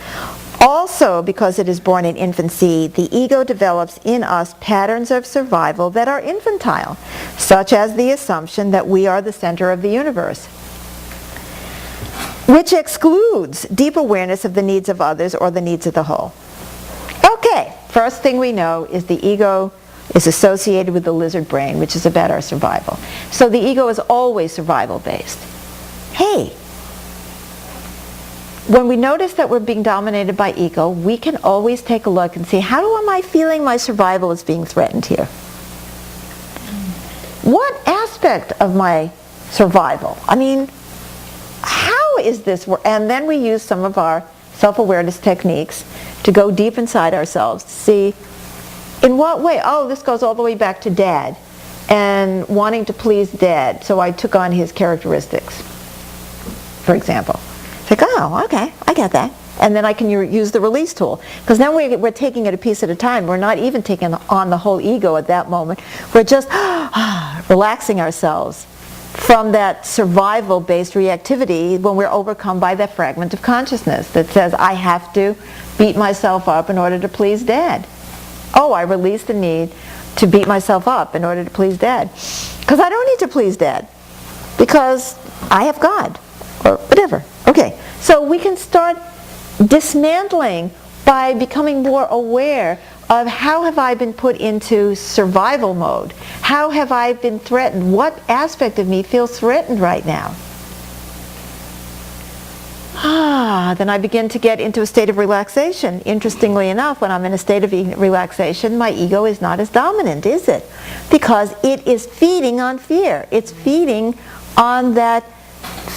Also, because it is born in infancy, the ego develops in us patterns of survival that are infantile, such as the assumption that we are the center of the universe, which excludes deep awareness of the needs of others or the needs of the whole. Okay, first thing we know is the ego is associated with the lizard brain, which is about our survival. So the ego is always survival-based. Hey, when we notice that we're being dominated by ego, we can always take a look and see, how am I feeling my survival is being threatened here? What aspect of my survival? I mean, how is this? And then we use some of our self-awareness techniques to go deep inside ourselves to see, in what way? Oh, this goes all the way back to Dad and wanting to please Dad, so I took on his characteristics, for example. It's like, oh, okay, I get that. And then I can use the release tool. Because then we're taking it a piece at a time. We're not even taking on the whole ego at that moment. We're just relaxing ourselves from that survival-based reactivity when we're overcome by that fragment of consciousness that says, I have to beat myself up in order to please Dad. Oh, I release the need to beat myself up in order to please Dad. Because I don't need to please Dad. Because I have God. Or whatever. Okay, so we can start dismantling by becoming more aware of how have I been put into survival mode? How have I been threatened? What aspect of me feels threatened right now? Then I begin to get into a state of relaxation. Interestingly enough, when I'm in a state of relaxation, my ego is not as dominant, is it? Because it is feeding on fear. It's feeding on that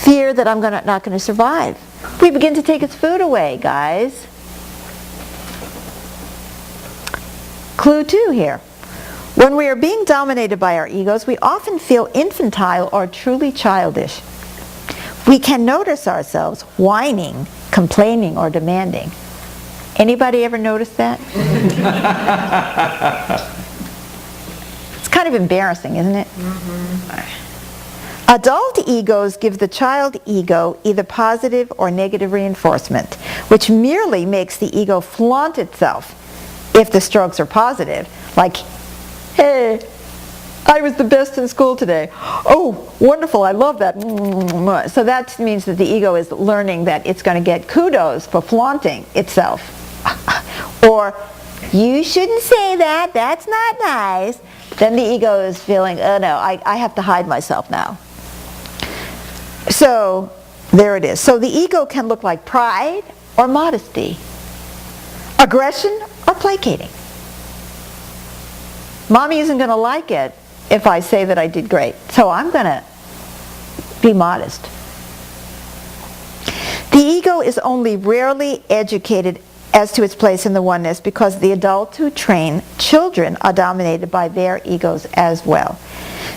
fear that I'm not going to survive. We begin to take its food away, guys. Clue 2 here. When we are being dominated by our egos, we often feel infantile or truly childish. We can notice ourselves whining, complaining, or demanding. Anybody ever noticed that? It's kind of embarrassing, isn't it? Adult egos give the child ego either positive or negative reinforcement, which merely makes the ego flaunt itself if the strokes are positive, like, hey, I was the best in school today. Oh, wonderful, I love that. So that means that the ego is learning that it's going to get kudos for flaunting itself. Or, you shouldn't say that, that's not nice. Then the ego is feeling, oh no, I have to hide myself now. So, there it is. So the ego can look like pride or modesty, aggression or placating. Mommy isn't going to like it if I say that I did great, so I'm going to be modest. The ego is only rarely educated as to its place in the oneness because the adults who train children are dominated by their egos as well.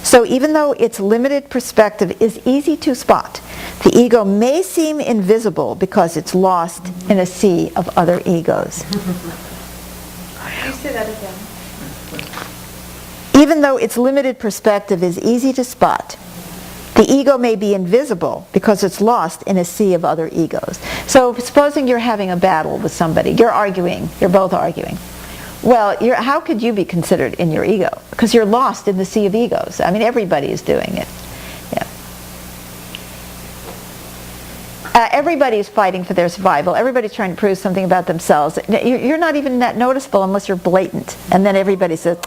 So even though its limited perspective is easy to spot, the ego may seem invisible because it's lost in a sea of other egos. You say that again. Even though its limited perspective is easy to spot, the ego may be invisible because it's lost in a sea of other egos. So supposing you're having a battle with somebody, you're arguing, you're both arguing. Well, how could you be considered in your ego? Because you're lost in the sea of egos. I mean, everybody is doing it. Yeah. Everybody's fighting for their survival. Everybody's trying to prove something about themselves. You're not even that noticeable unless you're blatant. And then everybody says,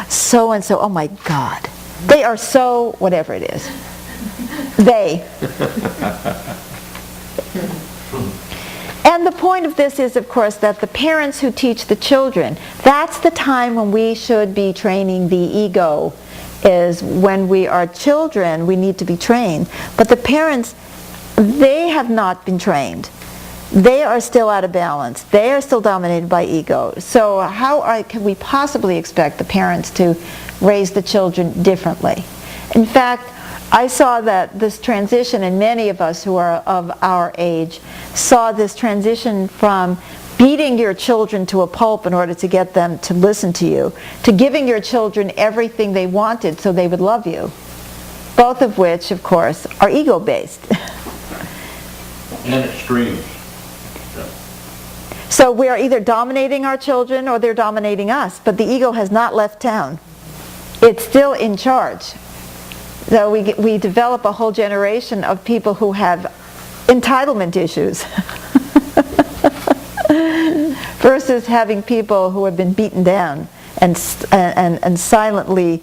so-and-so, oh my God. They are so, whatever it is. They. And the point of this is, of course, that the parents who teach the children, that's the time when we should be training the ego, is when we are children, we need to be trained. But the parents, they have not been trained. They are still out of balance. They are still dominated by ego. So how can we possibly expect the parents to raise the children differently? In fact, I saw that this transition, and many of us who are of our age saw this transition from beating your children to a pulp in order to get them to listen to you, to giving your children everything they wanted so they would love you. Both of which, of course, are ego-based. And extremes. So we are either dominating our children or they're dominating us, but the ego has not left town. It's still in charge. So we develop a whole generation of people who have entitlement issues versus having people who have been beaten down and silently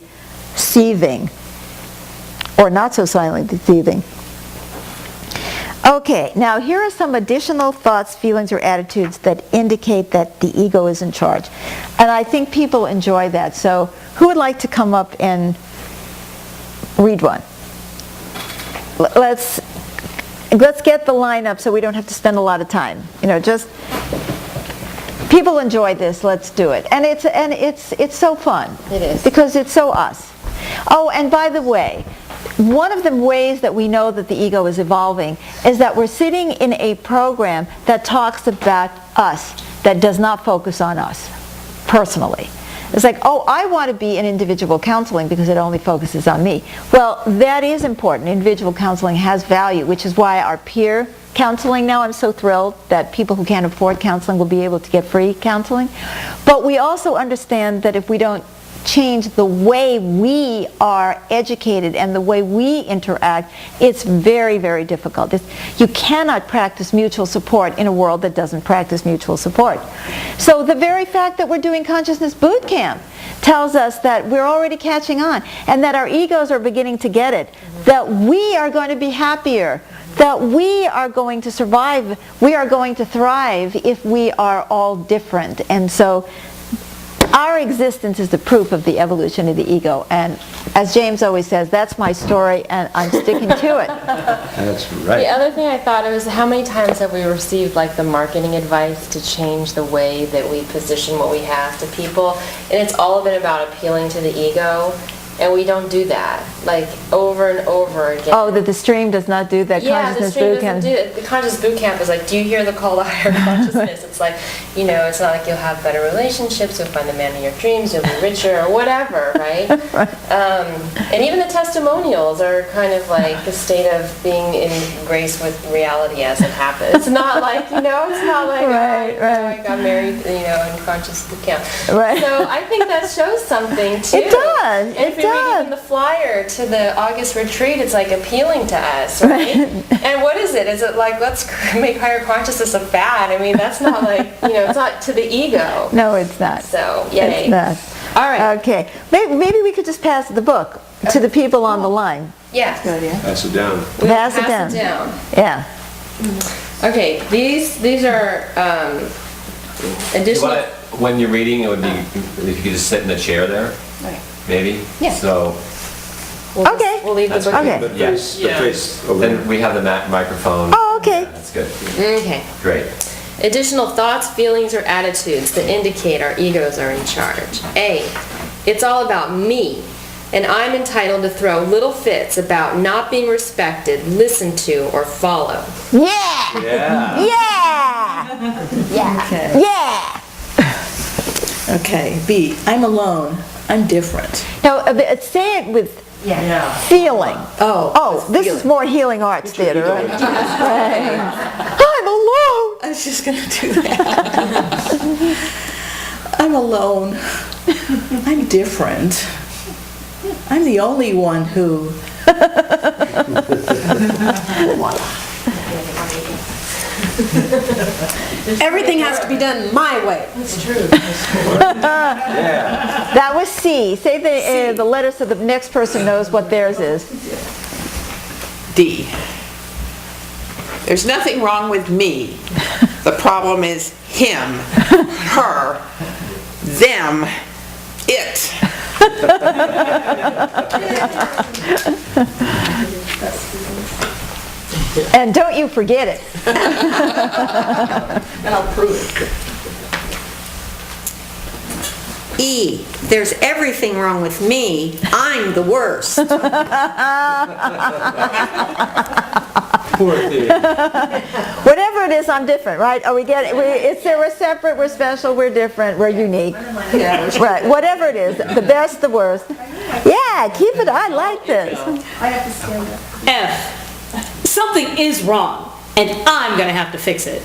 seething, or not so silently seething. Okay, now here are some additional thoughts, feelings, or attitudes that indicate that the ego is in charge. And I think people enjoy that. So who would like to come up and read one? Let's get the line up so we don't have to spend a lot of time. Just people enjoy this. Let's do it, and it's so fun. It is. Because it's so us. Oh, and by the way, one of the ways that we know that the ego is evolving is that we're sitting in a program that talks about us, that does not focus on us personally. It's like, oh, I want to be in individual counseling because it only focuses on me. Well, that is important. Individual counseling has value, which is why our peer counseling now, I'm so thrilled that people who can't afford counseling will be able to get free counseling. But we also understand that if we don't change the way we are educated and the way we interact, it's very, very difficult. You cannot practice mutual support in a world that doesn't practice mutual support. So the very fact that we're doing Consciousness Boot Camp tells us that we're already catching on, and that our egos are beginning to get it, that we are going to be happier, that we are going to survive, we are going to thrive if we are all different. And so our existence is the proof of the evolution of the ego, and as James always says, that's my story and I'm sticking to it. That's right. The other thing I thought of is how many times have we received like the marketing advice to change the way that we position what we have to people, and it's all been about appealing to the ego, and we don't do that, like over and over again. Oh, that the stream does not do that. Yeah, the Consciousness stream Boot Camp. doesn't do it. The Conscious Boot Camp is like, do you hear the call to higher consciousness? It's like, you know, it's not like you'll have better relationships, you'll find the man of your dreams, you'll be richer, or whatever, right? And even the testimonials are kind of like the state of being in grace with reality as it happens. It's not like, you know, it's not like, Right, I got married, you know, in Conscious Boot Camp. Right. So I think that shows something, too. It does, And it if you're does. reading the flyer to the August retreat, it's like appealing to us, right? And what is it? Is it like, let's make higher consciousness a fad? I mean, that's not like, you know, it's not to the ego. No, it's not. So, yay. It's not. All right. Okay. Maybe we could just pass the book to the people on the line. Yeah. Pass it down. We'll Pass it pass down. it down. Yeah. Okay, these are You additional... wanna- When you're reading, it would be, if you could just sit in the chair there, maybe? Yeah. So, Okay. We'll leave the That's book. Okay. The face over then there. we have the microphone. Oh, okay. Yeah, that's good. Okay. Great. Additional thoughts, feelings, or attitudes that indicate our egos are in charge. A, it's all about me, and I'm entitled to throw little fits about not being respected, listened to, or followed. Yeah. Yeah. Yeah. Okay. Yeah. Okay, B, I'm alone. I'm different. Now, say it with Yeah. feeling. Oh. Oh, this is feeling. more healing arts theater, right? Right. I'm alone. I was just gonna do that. I'm alone. I'm different. I'm the only one who... Everything has to be done my way. That was C. Say the letter so the next person knows what theirs is. D. There's nothing wrong with me. The problem is him, her, them, it. And don't you forget it. And I'll prove it. E. There's everything wrong with me. I'm the worst. Poor thing. Whatever it is, I'm different, right? Are we getting? We're separate. We're special. We're different. We're unique. Right. Whatever it is, the best, the worst. Yeah, keep it. I like this. F. Something is wrong, and I'm going to have to fix it.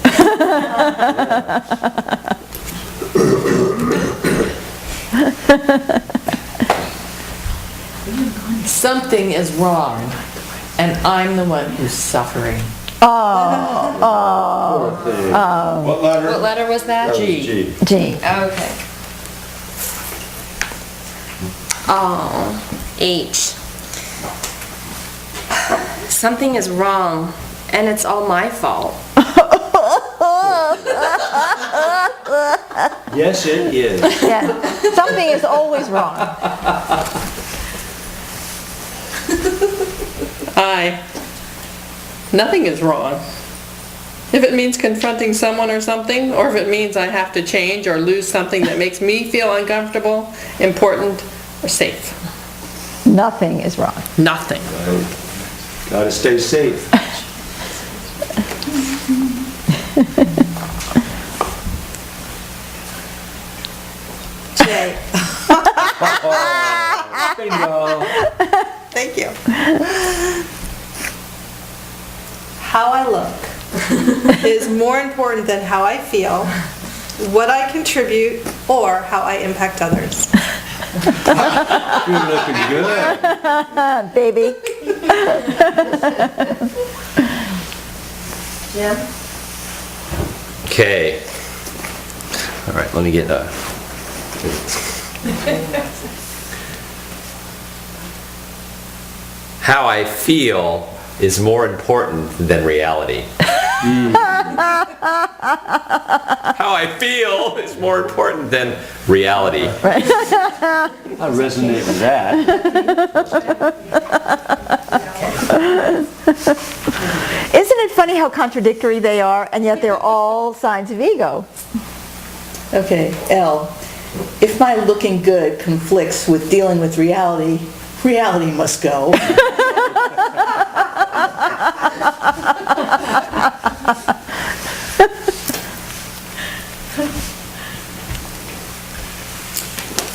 Something is wrong, and I'm the one who's suffering. Oh, What letter? What letter was that? G. gee. Okay. Oh, H. Something is wrong, and it's all my fault. Yes, it is. Yeah. Something is always wrong. I. Nothing is wrong. If it means confronting someone or something, or if it means I have to change or lose something that makes me feel uncomfortable, important, or safe. Nothing is wrong. Nothing. Gotta stay safe. J. Bingo. Thank you. How I look is more important than how I feel, what I contribute, or how I impact others. You're looking good. Baby. Jim? Okay. All right, let me get How I feel is more important than reality. How I feel is more important than reality. I resonate with that. Isn't it funny how contradictory they are, and yet they're all signs of ego? Okay, L. If my looking good conflicts with dealing with reality, reality must go.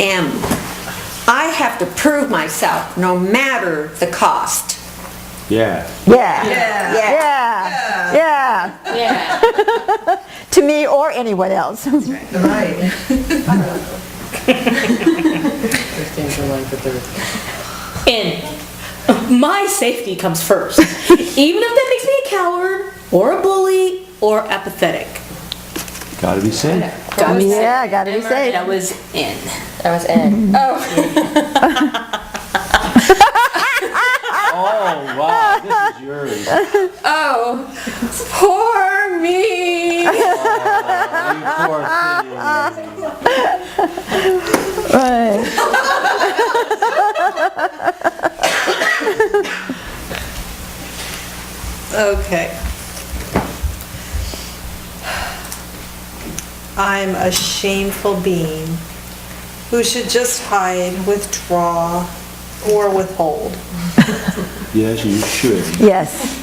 M. I have to prove myself no matter the cost. Yeah. Yeah. Yeah. Yeah. Yeah. To me or anyone else. Right. And my safety comes first. Even if that makes me a coward, or a bully, or apathetic. Gotta be safe. Yeah, gotta be safe. That was N. That was N. Oh. Oh, wow, this is yours. Oh. Poor me. You poor thing. Right. Okay. I'm a shameful being who should just hide, withdraw, or withhold. Yes, you should. Yes.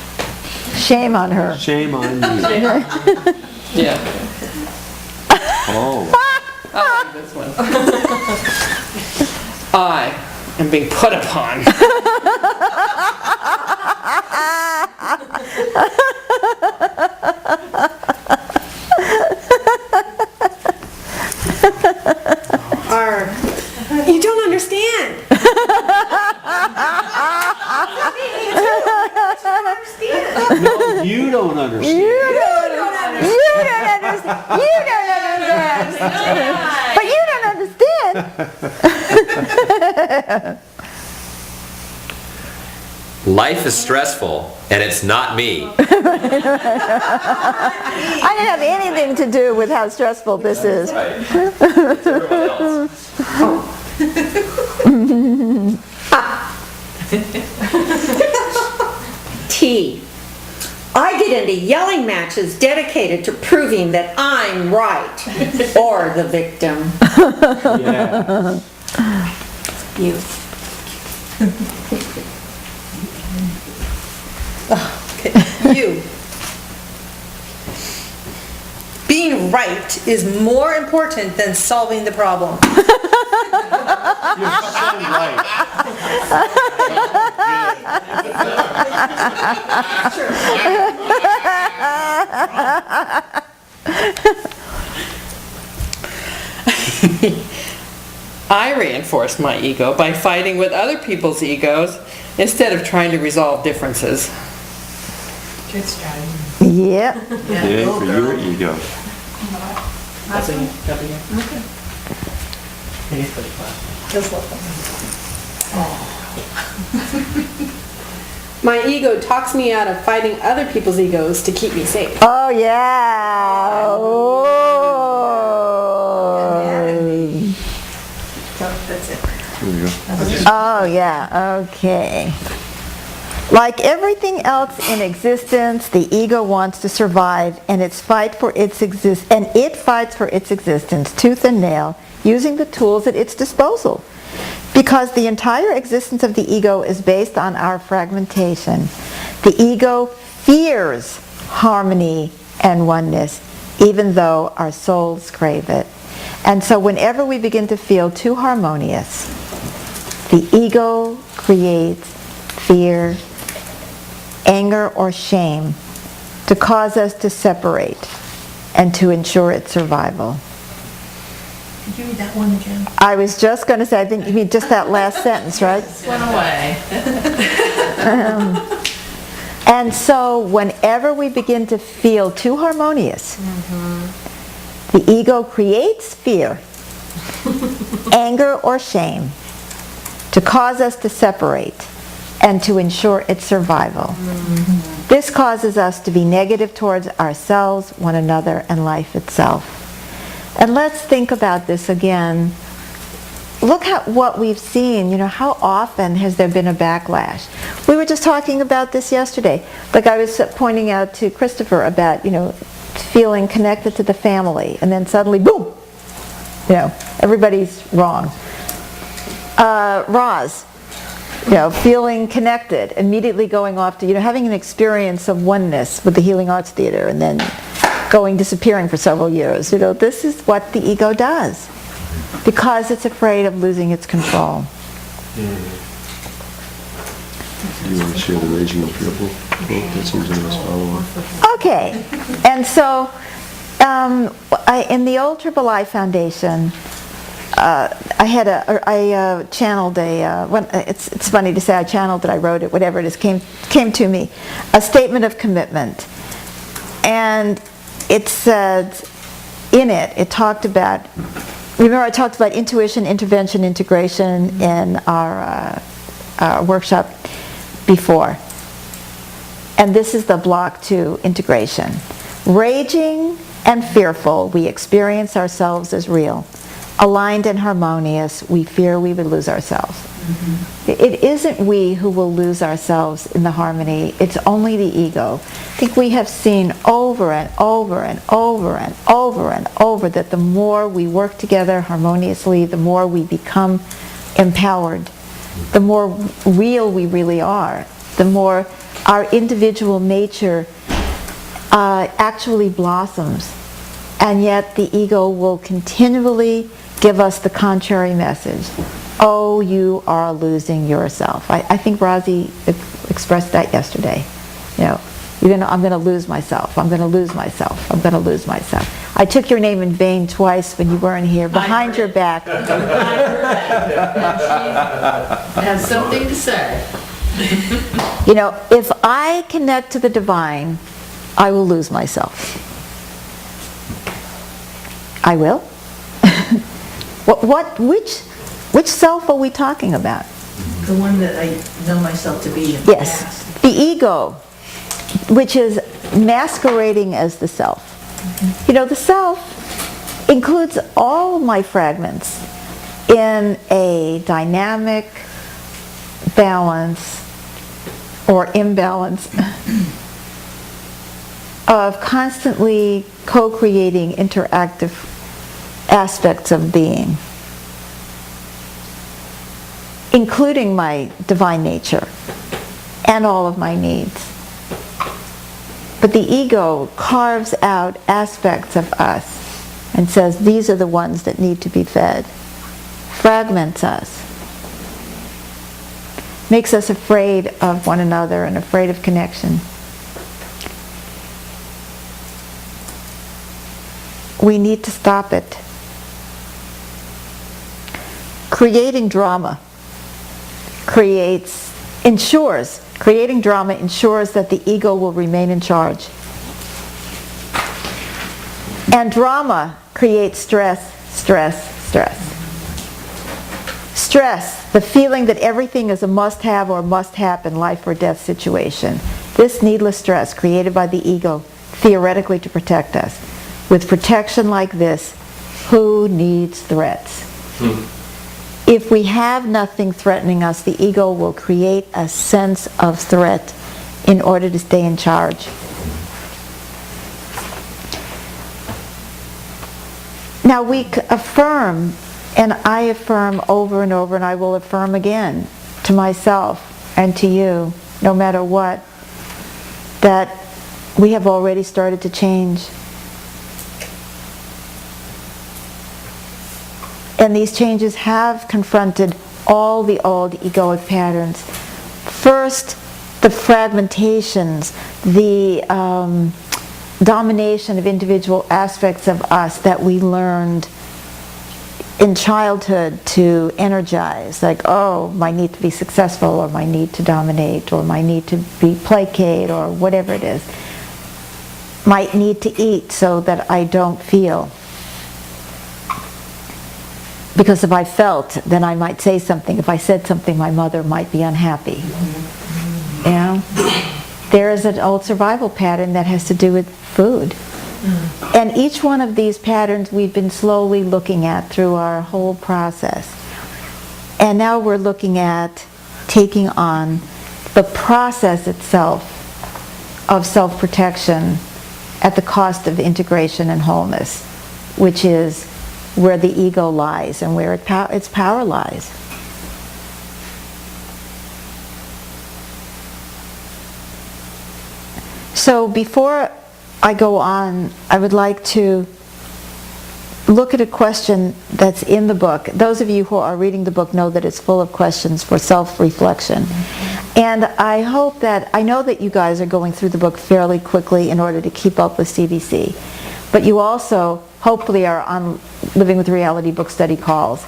Shame on her. Shame on you. Yeah. Oh. I like this one. I am being put upon. You don't understand. No, you don't understand. You don't understand. You don't understand. But you don't understand. Life is stressful, and it's not me. I didn't have anything to do with how stressful this is. Right. It's everyone else. T. I get into yelling matches dedicated to proving that I'm right or the victim. Yeah. You. Okay. You. Being right is more important than solving the problem. You're so right. I reinforce my ego by fighting with other people's egos instead of trying to resolve differences. Good strategy. Yep. Yay for your ego. My ego talks me out of fighting other people's egos to keep me safe. Oh, yeah. Oh. That's it. There you go. Oh, yeah. Okay. Like everything else in existence, the ego wants to survive, and it fights for its existence tooth and nail, using the tools at its disposal. Because the entire existence of the ego is based on our fragmentation, the ego fears harmony and oneness, even though our souls crave it. And so whenever we begin to feel too harmonious, the ego creates fear, anger, or shame to cause us to separate and to ensure its survival. Could you read that one again? I was just going to say, I think you mean just that last sentence, right? Went away. And so whenever we begin to feel too harmonious, the ego creates fear, anger, or shame to cause us to separate and to ensure its survival. This causes us to be negative towards ourselves, one another, and life itself. And let's think about this again. Look at what we've seen. How often has there been a backlash? We were just talking about this yesterday. Like I was pointing out to Christopher about, feeling connected to the family, and then suddenly, boom, everybody's wrong. Roz, feeling connected, immediately going off to, having an experience of oneness with the Healing Arts Theater, and then disappearing for several years. This is what the ego does, because it's afraid of losing its control. Do you want to share the Raging of Fear book? That seems a nice follow-up. Okay, and so in the Old Triple I Foundation, I channeled it's funny to say I channeled it, I wrote it, whatever it is, came to me, a statement of commitment. And it said, in it talked about, remember I talked about intuition, intervention, integration in our workshop before. And this is the block 2, integration. Raging and fearful, we experience ourselves as real. Aligned and harmonious, we fear we would lose ourselves. It isn't we who will lose ourselves in the harmony, it's only the ego. I think we have seen over and over and over and over and over that the more we work together harmoniously, the more we become empowered, the more real we really are, the more our individual nature actually blossoms. And yet the ego will continually give us the contrary message. Oh, you are losing yourself. I think Rosie expressed that yesterday. I'm going to lose myself. I'm going to lose myself. I'm going to lose myself. I took your name in vain twice when you weren't here, behind your back. Has something to say. If I connect to the divine, I will lose myself. I will? Which self are we talking about? The one that I know myself to be in the Yes, past. the ego, which is masquerading as the self. The self includes all my fragments in a dynamic balance or imbalance of constantly co-creating interactive aspects of being, including my divine nature and all of my needs. But the ego carves out aspects of us and says these are the ones that need to be fed, fragments us, makes us afraid of one another and afraid of connection. We need to stop it. Creating drama ensures that the ego will remain in charge. And drama creates stress. Stress, the feeling that everything is a must-have or must-happen life or death situation. This needless stress created by the ego theoretically to protect us. With protection like this, who needs threats? If we have nothing threatening us, the ego will create a sense of threat in order to stay in charge. Now we affirm, and I affirm over and over, and I will affirm again to myself and to you, no matter what, that we have already started to change. And these changes have confronted all the old egoic patterns. First, the fragmentations, the domination of individual aspects of us that we learned in childhood to energize, like, oh, my need to be successful, or my need to dominate, or my need to be placate, or whatever it is. My need to eat so that I don't feel. Because if I felt, then I might say something. If I said something, my mother might be unhappy. You know? There is an old survival pattern that has to do with food. And each one of these patterns we've been slowly looking at through our whole process. And now we're looking at taking on the process itself of self-protection at the cost of integration and wholeness, which is where the ego lies and where its power lies. So before I go on, I would like to look at a question that's in the book. Those of you who are reading the book know that it's full of questions for self-reflection. And I hope that, I know that you guys are going through the book fairly quickly in order to keep up with CBC. But you also, hopefully, are on Living with Reality book study calls.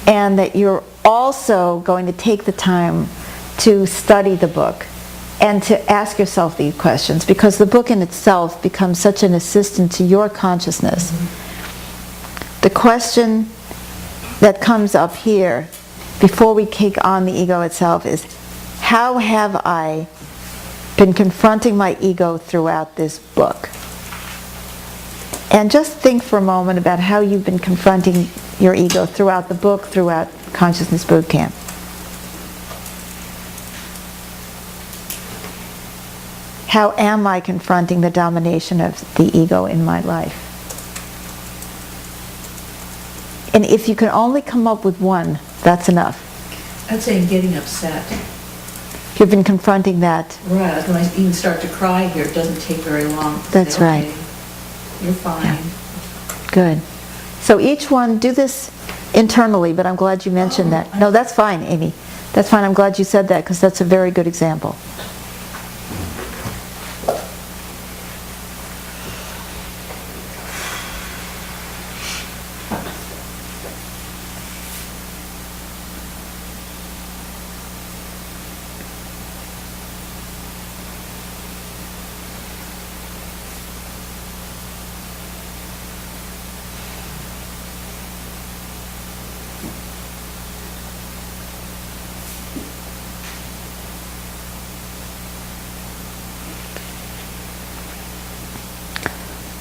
And that you're also going to take the time to study the book and to ask yourself these questions, because the book in itself becomes such an assistant to your consciousness. The question that comes up here before we take on the ego itself is, how have I been confronting my ego throughout this book? And just think for a moment about how you've been confronting your ego throughout the book, throughout Consciousness Boot Camp. How am I confronting the domination of the ego in my life? And if you can only come up with one, that's enough. I'd say getting upset. You've been confronting that. Right, like when I even start to cry here, it doesn't take very long. to That's say, right. "Okay, you're fine." Yeah. Good. So each one, do this internally, but I'm glad you mentioned that. No, that's fine, Amy. That's fine. I'm glad you said that, because that's a very good example.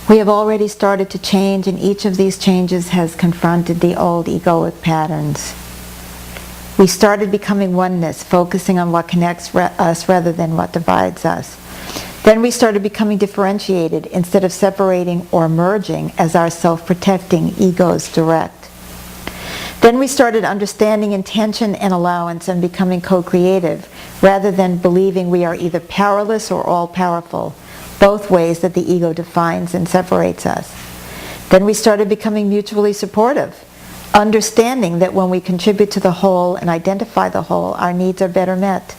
We have already started to change, and each of these changes has confronted the old egoic patterns. We started becoming oneness, focusing on what connects us rather than what divides us. Then we started becoming differentiated instead of separating or merging as our self-protecting egos direct. Then we started understanding intention and allowance and becoming co-creative rather than believing we are either powerless or all-powerful, both ways that the ego defines and separates us. Then we started becoming mutually supportive, understanding that when we contribute to the whole and identify the whole, our needs are better met.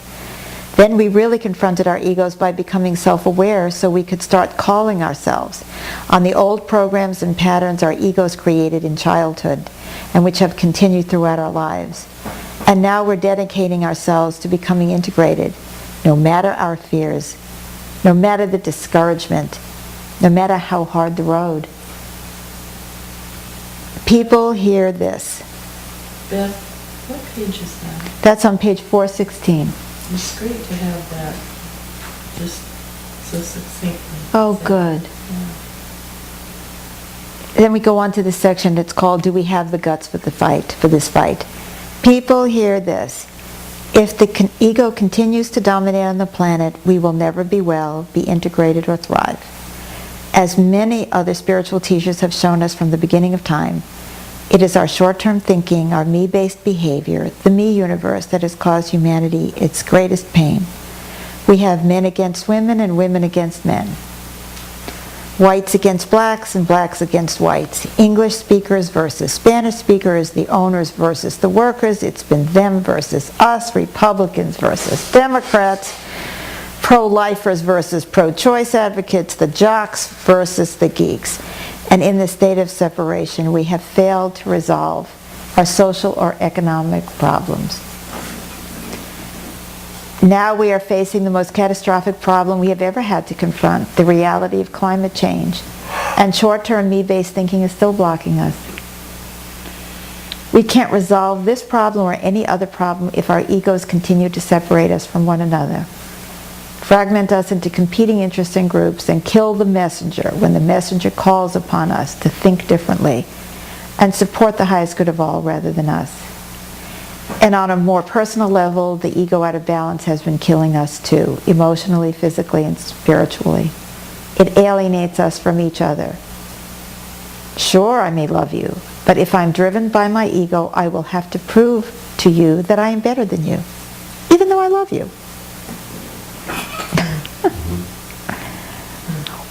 Then we really confronted our egos by becoming self-aware so we could start calling ourselves on the old programs and patterns our egos created in childhood and which have continued throughout our lives. And now we're dedicating ourselves to becoming integrated, no matter our fears, no matter the discouragement, no matter how hard the road. People hear this. Beth, what page is that? That's on page 416. It's great to have that just so succinctly. Oh, good. Then we go on to the section that's called, Do We Have the Guts for this fight? People hear this. If the ego continues to dominate on the planet, we will never be well, be integrated, or thrive. As many other spiritual teachers have shown us from the beginning of time, it is our short-term thinking, our me-based behavior, the me universe that has caused humanity its greatest pain. We have men against women and women against men. Whites against blacks and blacks against whites. English speakers versus Spanish speakers, the owners versus the workers. It's been them versus us, Republicans versus Democrats, pro-lifers versus pro-choice advocates, the jocks versus the geeks. And in this state of separation, we have failed to resolve or social or economic problems. Now we are facing the most catastrophic problem we have ever had to confront, the reality of climate change. And short-term me-based thinking is still blocking us. We can't resolve this problem or any other problem if our egos continue to separate us from one another, fragment us into competing interests and groups, and kill the messenger when the messenger calls upon us to think differently and support the highest good of all rather than us. And on a more personal level, the ego out of balance has been killing us too, emotionally, physically, and spiritually. It alienates us from each other. Sure, I may love you, but if I'm driven by my ego, I will have to prove to you that I am better than you, even though I love you.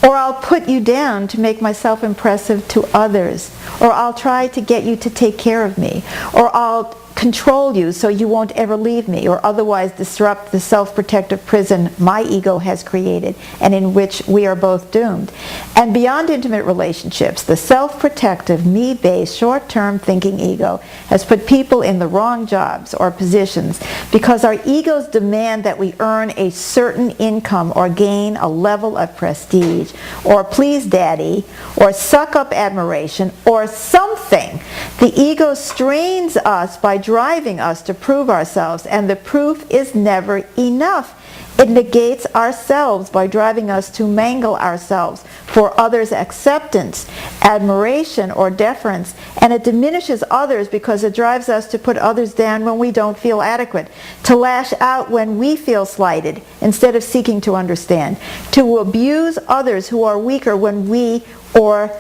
Or I'll put you down to make myself impressive to others. Or I'll try to get you to take care of me. Or I'll control you so you won't ever leave me, or otherwise disrupt the self-protective prison my ego has created and in which we are both doomed. And beyond intimate relationships, the self-protective, me-based, short-term thinking ego has put people in the wrong jobs or positions because our egos demand that we earn a certain income or gain a level of prestige or please daddy or suck up admiration or something. The ego strains us by driving us to prove ourselves, and the proof is never enough. It negates ourselves by driving us to mangle ourselves for others' acceptance, admiration, or deference, and it diminishes others because it drives us to put others down when we don't feel adequate, to lash out when we feel slighted instead of seeking to understand, to abuse others who are weaker when we or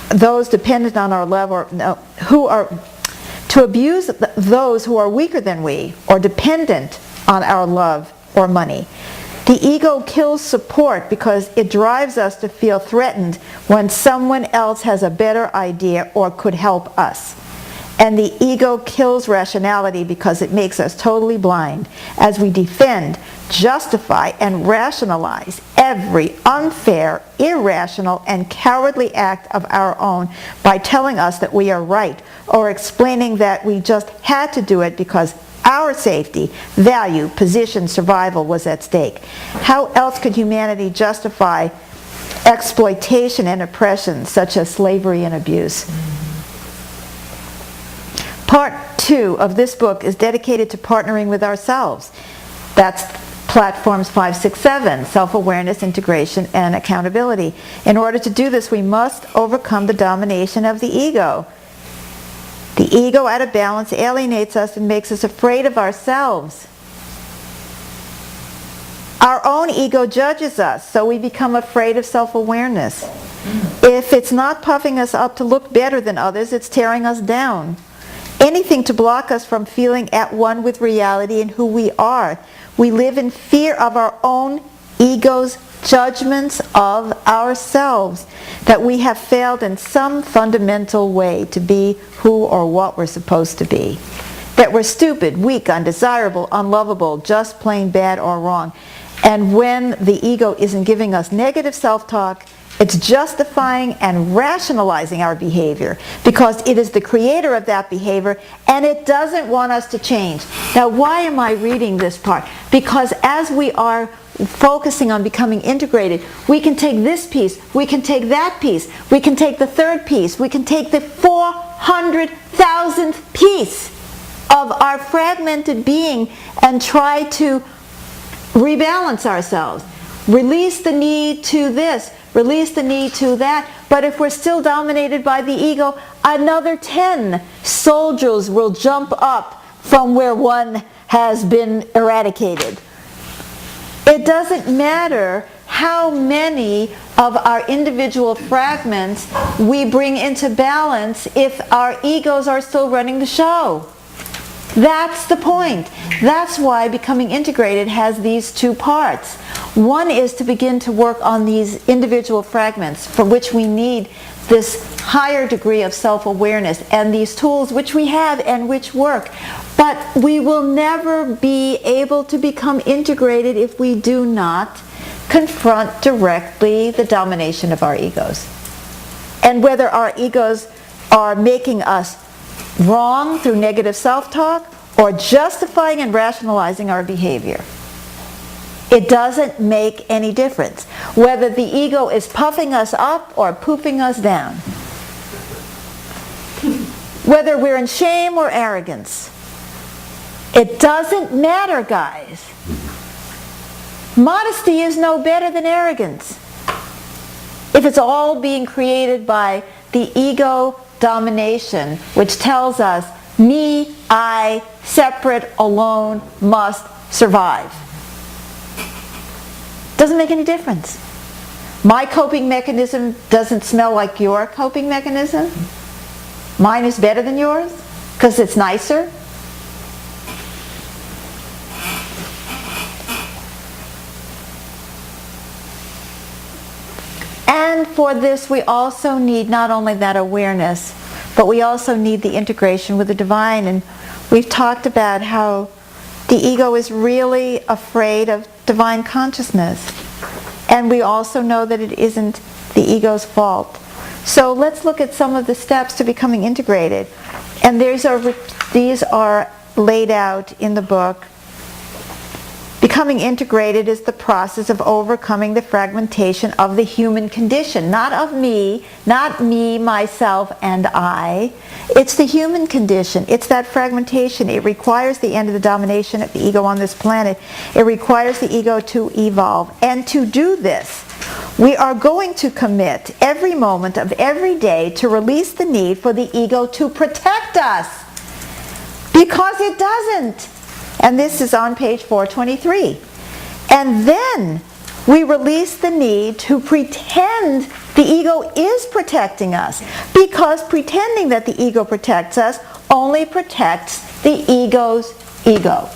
those dependent on our love to abuse those who are weaker than we or dependent on our love or money. The ego kills support because it drives us to feel threatened when someone else has a better idea or could help us. And the ego kills rationality because it makes us totally blind as we defend, justify, and rationalize every unfair, irrational, and cowardly act of our own by telling us that we are right or explaining that we just had to do it because our safety, value, position, survival was at stake. How else could humanity justify exploitation and oppression such as slavery and abuse? Part 2 of this book is dedicated to partnering with ourselves. That's platforms 5, 6, 7, self-awareness, integration, and accountability. In order to do this, we must overcome the domination of the ego. The ego out of balance alienates us and makes us afraid of ourselves. Our own ego judges us, so we become afraid of self-awareness. If it's not puffing us up to look better than others, it's tearing us down. Anything to block us from feeling at one with reality and who we are. We live in fear of our own ego's judgments of ourselves, that we have failed in some fundamental way to be who or what we're supposed to be. That we're stupid, weak, undesirable, unlovable, just plain bad or wrong. And when the ego isn't giving us negative self-talk, it's justifying and rationalizing our behavior because it is the creator of that behavior and it doesn't want us to change. Now, why am I reading this part? Because as we are focusing on becoming integrated, we can take this piece, we can take that piece, we can take the third piece, we can take the 400,000th piece of our fragmented being and try to rebalance ourselves. Release the need to this, release the need to that. But if we're still dominated by the ego, another 10 soldiers will jump up from where one has been eradicated. It doesn't matter how many of our individual fragments we bring into balance if our egos are still running the show. That's the point. That's why becoming integrated has these two parts. One is to begin to work on these individual fragments for which we need this higher degree of self-awareness and these tools which we have and which work. But we will never be able to become integrated if we do not confront directly the domination of our egos. And whether our egos are making us wrong through negative self-talk, or justifying and rationalizing our behavior. It doesn't make any difference whether the ego is puffing us up or poofing us down. Whether we're in shame or arrogance. It doesn't matter, guys. Modesty is no better than arrogance. If it's all being created by the ego domination, which tells us, me, I, separate, alone, must survive. Doesn't make any difference. My coping mechanism doesn't smell like your coping mechanism. Mine is better than yours because it's nicer. And for this, we also need not only that awareness, but we also need the integration with the divine. And we've talked about how the ego is really afraid of divine consciousness. And we also know that it isn't the ego's fault. So let's look at some of the steps to becoming integrated. And these are laid out in the book. Becoming integrated is the process of overcoming the fragmentation of the human condition. Not of me, not me, myself, and I. It's the human condition. It's that fragmentation. It requires the end of the domination of the ego on this planet. It requires the ego to evolve. And to do this, we are going to commit every moment of every day to release the need for the ego to protect us. Because it doesn't. And this is on page 423. And then we release the need to pretend the ego is protecting us, because pretending that the ego protects us only protects the ego's ego.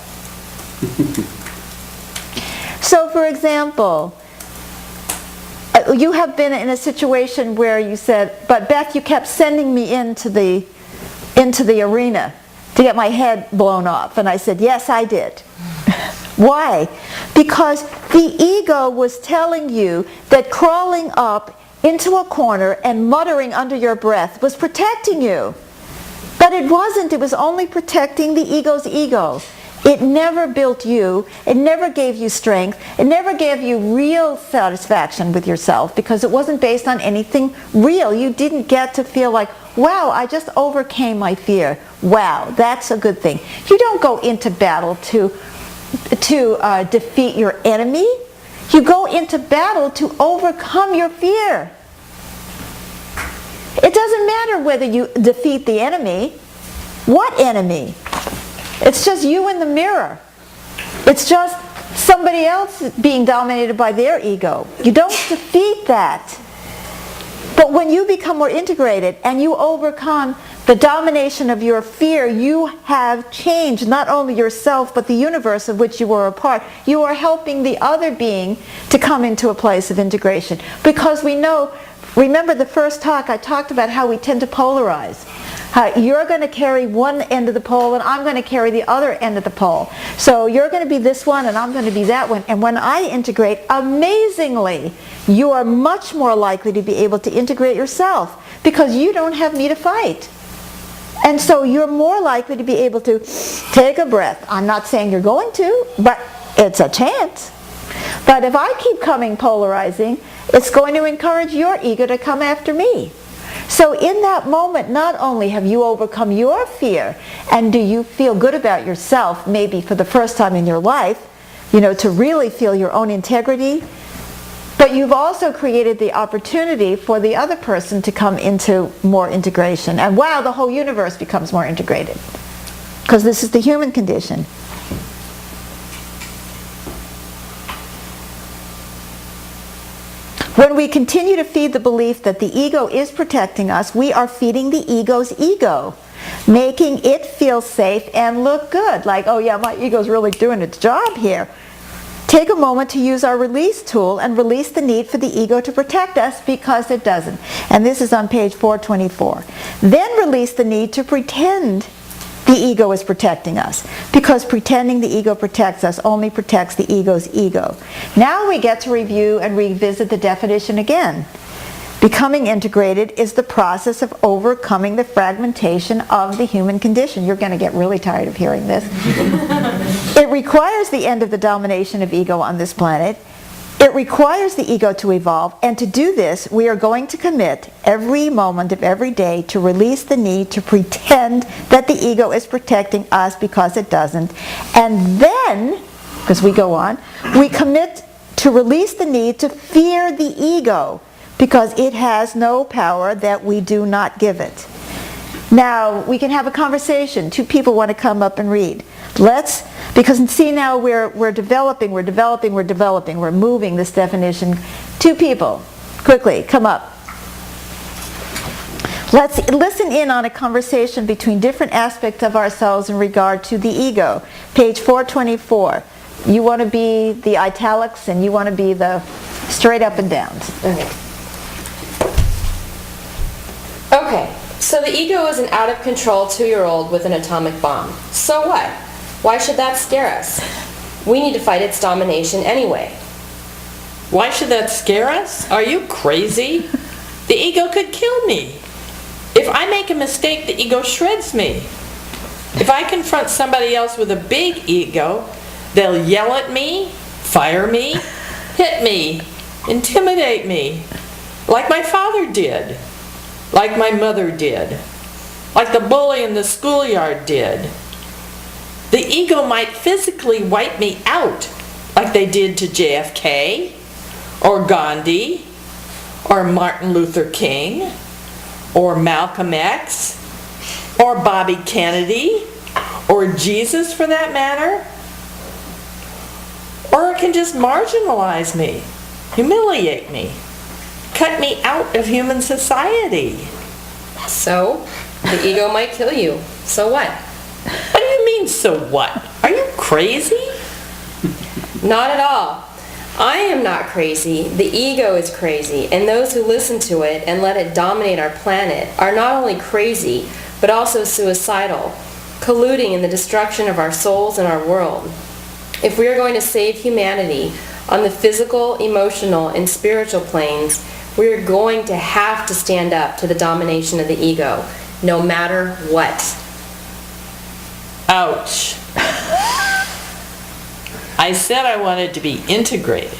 So for example, you have been in a situation where you said, but Beth, you kept sending me into the arena to get my head blown off. And I said, yes, I did. Why? Because the ego was telling you that crawling up into a corner and muttering under your breath was protecting you. But it wasn't. It was only protecting the ego's ego. It never built you. It never gave you strength. It never gave you real satisfaction with yourself because it wasn't based on anything real. You didn't get to feel like, wow, I just overcame my fear. Wow, that's a good thing. You don't go into battle to defeat your enemy. You go into battle to overcome your fear. It doesn't matter whether you defeat the enemy. What enemy? It's just you in the mirror. It's just somebody else being dominated by their ego. You don't defeat that. But when you become more integrated and you overcome the domination of your fear, you have changed not only yourself but the universe of which you were a part. You are helping the other being to come into a place of integration. Because we know, remember the first talk I talked about how we tend to polarize. You're going to carry one end of the pole and I'm going to carry the other end of the pole. So you're going to be this one and I'm going to be that one. And when I integrate, amazingly, you are much more likely to be able to integrate yourself because you don't have me to fight. And so you're more likely to be able to take a breath. I'm not saying you're going to, but it's a chance. But if I keep coming polarizing, it's going to encourage your ego to come after me. So in that moment, not only have you overcome your fear, and do you feel good about yourself, maybe for the first time in your life, to really feel your own integrity, but you've also created the opportunity for the other person to come into more integration. And wow, the whole universe becomes more integrated. Because this is the human condition. When we continue to feed the belief that the ego is protecting us, we are feeding the ego's ego, making it feel safe and look good. Like, oh yeah, my ego's really doing its job here. Take a moment to use our release tool and release the need for the ego to protect us because it doesn't. And this is on page 424. Then release the need to pretend the ego is protecting us, because pretending the ego protects us only protects the ego's ego. Now we get to review and revisit the definition again, Becoming integrated is the process of overcoming the fragmentation of the human condition. You're going to get really tired of hearing this. It requires the end of the domination of ego on this planet. It requires the ego to evolve, and to do this, we are going to commit every moment of every day to release the need to pretend that the ego is protecting us because it doesn't. And then, because we go on, we commit to release the need to fear the ego because it has no power that we do not give it. Now, we can have a conversation. Two people want to come up and read. Because see now we're developing, we're moving this definition. Two people, quickly, come up. Let's listen in on a conversation between different aspects of ourselves in regard to the ego. Page 424. You want to be the italics and you want to be the straight up and downs. Okay, so the ego is an out-of-control 2-year-old with an atomic bomb. So what? Why should that scare us? We need to fight its domination anyway. Why should that scare us? Are you crazy? The ego could kill me. If I make a mistake, the ego shreds me. If I confront somebody else with a big ego, they'll yell at me, fire me, hit me, intimidate me, like my father did, like my mother did, like the bully in the schoolyard did. The ego might physically wipe me out, like they did to JFK, or Gandhi, or Martin Luther King, or Malcolm X, or Bobby Kennedy, or Jesus for that matter. Or it can just marginalize me, humiliate me, cut me out of human society. So, the ego might kill you. So what? What do you mean, so what? Are you crazy? Not at all. I am not crazy. The ego is crazy, and those who listen to it and let it dominate our planet are not only crazy, but also suicidal, colluding in the destruction of our souls and our world. If we are going to save humanity on the physical, emotional, and spiritual planes, we are going to have to stand up to the domination of the ego, no matter what. Ouch. I said I wanted to be integrated.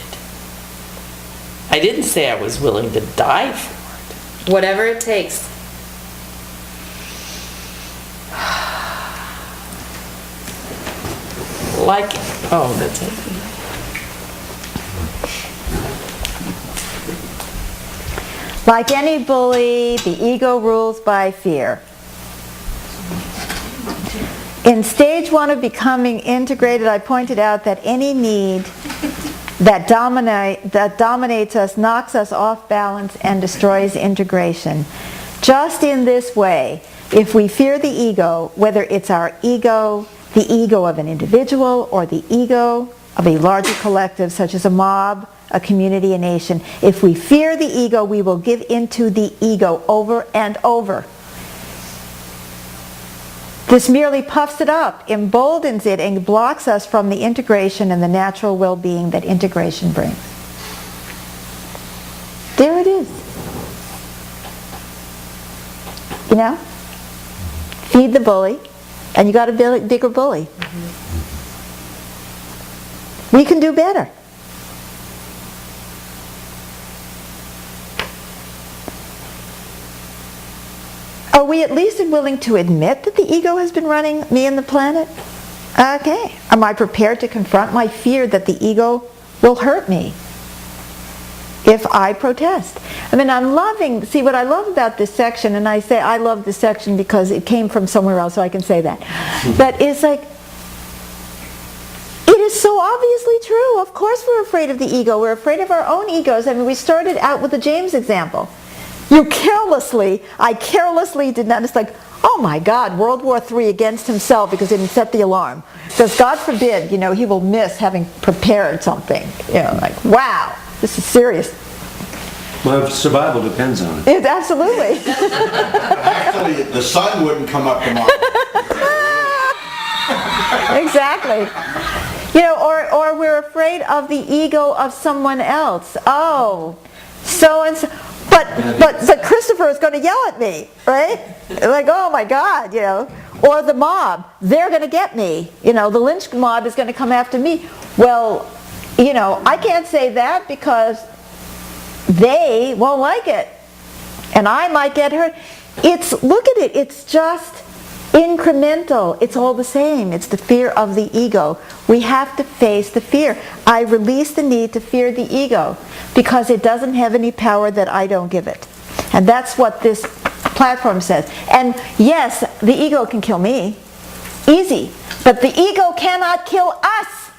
I didn't say I was willing to die for it. Whatever it takes. Like, oh, that's it. Like any bully, the ego rules by fear. In stage 1 of becoming integrated, I pointed out that any need that dominates us knocks us off balance and destroys integration. Just in this way, if we fear the ego, whether it's our ego, the ego of an individual, or the ego of a larger collective such as a mob, a community, a nation, if we fear the ego, we will give into the ego over and over. This merely puffs it up, emboldens it, and blocks us from the integration and the natural well-being that integration brings. There it is. You know? Feed the bully, and you got a bigger bully. We can do better. Are we at least willing to admit that the ego has been running me and the planet? Okay. Am I prepared to confront my fear that the ego will hurt me if I protest? I mean, I'm loving, see what I love about this section, and I say I love this section because it came from somewhere else, so I can say that. But it's like, it is so obviously true. Of course we're afraid of the ego. We're afraid of our own egos. I mean, we started out with the James example. I carelessly did not, it's like, oh my God, World War III against himself because he didn't set the alarm. Because God forbid, you know, he will miss having prepared something. You know, like, wow, this is serious. My survival depends on it. Absolutely. Actually, the sun wouldn't come up tomorrow. Exactly. You know, or we're afraid of the ego of someone else. Oh, so and so. but Christopher is going to yell at me, right? Like, oh my God, you know. Or the mob, they're going to get me. You know, the lynch mob is going to come after me. Well, you know, I can't say that because they won't like it. And I might get hurt. Look at it, it's just incremental. It's all the same. It's the fear of the ego. We have to face the fear. I release the need to fear the ego because it doesn't have any power that I don't give it. And that's what this platform says. And yes, the ego can kill me. Easy. But the ego cannot kill us.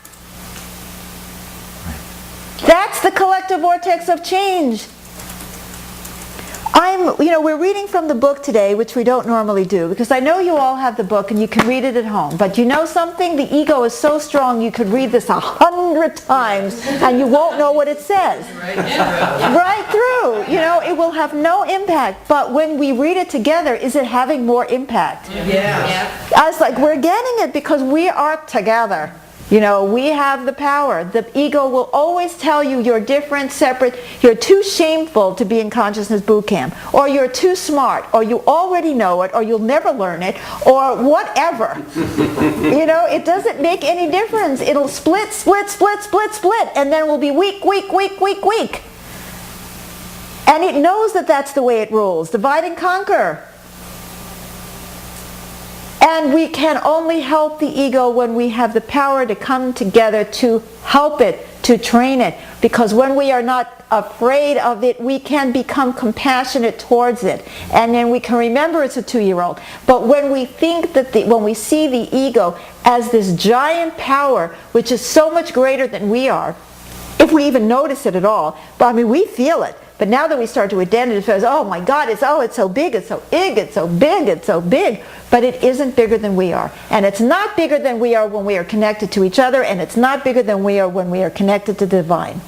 That's the collective vortex of change. We're reading from the book today, which we don't normally do, because I know you all have the book and you can read it at home. But you know something? The ego is so strong you could read this 100 times and you won't know what it says. Right through. You know, it will have no impact. But when we read it together, is it having more impact? Yeah. I was like, we're getting it because we are together. You know, we have the power. The ego will always tell you you're different, separate, you're too shameful to be in consciousness boot camp, or you're too smart, or you already know it, or you'll never learn it, or whatever. You know, it doesn't make any difference. It'll split, and then we'll be weak. And it knows that that's the way it rules. Divide and conquer. And we can only help the ego when we have the power to come together to help it, to train it. Because when we are not afraid of it, we can become compassionate towards it. And then we can remember it's a 2-year-old. But when we think that when we see the ego as this giant power, which is so much greater than we are, if we even notice it at all, but I mean, we feel it. But now that we start to identify, oh my God, it's so big, it's so big, it's so big, it's so big. But it isn't bigger than we are. And it's not bigger than we are when we are connected to each other, and it's not bigger than we are when we are connected to the divine.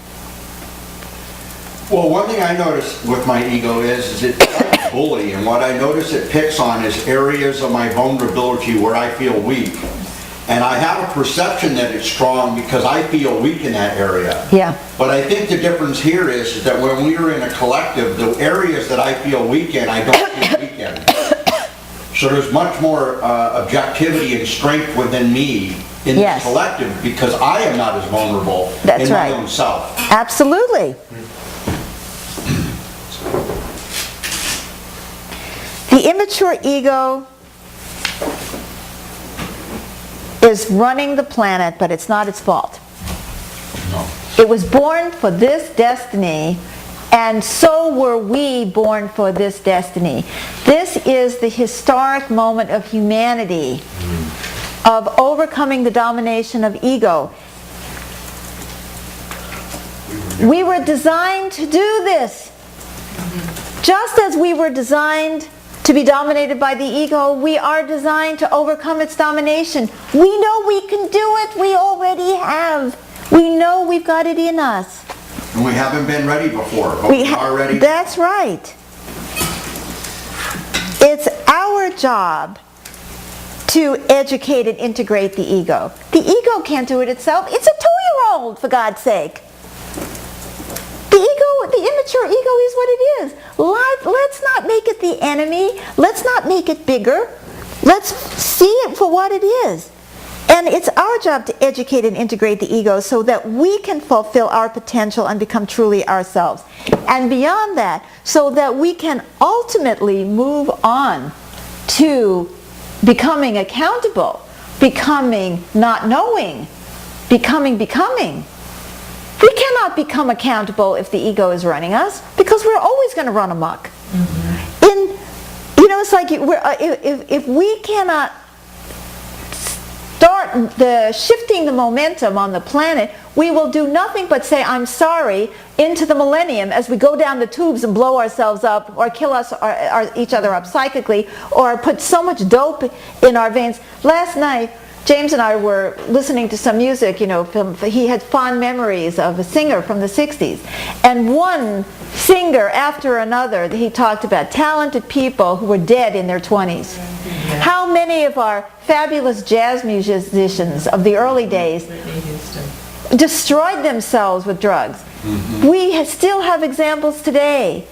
Well, one thing I notice with my ego is it's like a bully, and what I notice it picks on is areas of my vulnerability where I feel weak. And I have a perception that it's strong because I feel weak in that area. Yeah. But I think the difference here is that when we are in a collective, the areas that I feel weak in, I don't feel weak in. So there's much more objectivity and strength within me in this collective because I am not as vulnerable in my own self. Absolutely. The immature ego is running the planet, but it's not its fault. No. It was born for this destiny, and so were we born for this destiny. This is the historic moment of humanity, of overcoming the domination of ego. We were designed to do this. Just as we were designed to be dominated by the ego, we are designed to overcome its domination. We know we can do it. We already have. We know we've got it in us. And we haven't been ready before, but we are ready. That's right. It's our job to educate and integrate the ego. The ego can't do it itself. It's a 2-year-old, for God's sake. The ego, the immature ego is what it is. Let's not make it the enemy. Let's not make it bigger. Let's see it for what it is. And it's our job to educate and integrate the ego so that we can fulfill our potential and become truly ourselves. And beyond that, so that we can ultimately move on to becoming accountable, becoming not knowing, becoming. We cannot become accountable if the ego is running us, because we're always going to run amok. It's like if we cannot start shifting the momentum on the planet, we will do nothing but say I'm sorry into the millennium as we go down the tubes and blow ourselves up or kill us or each other up psychically or put so much dope in our veins. Last night James and I were listening to some music, he had fond memories of a singer from the 60s. And one singer after another, he talked about talented people who were dead in their 20s. How many of our fabulous jazz musicians of the early days destroyed themselves with drugs? We still have examples today.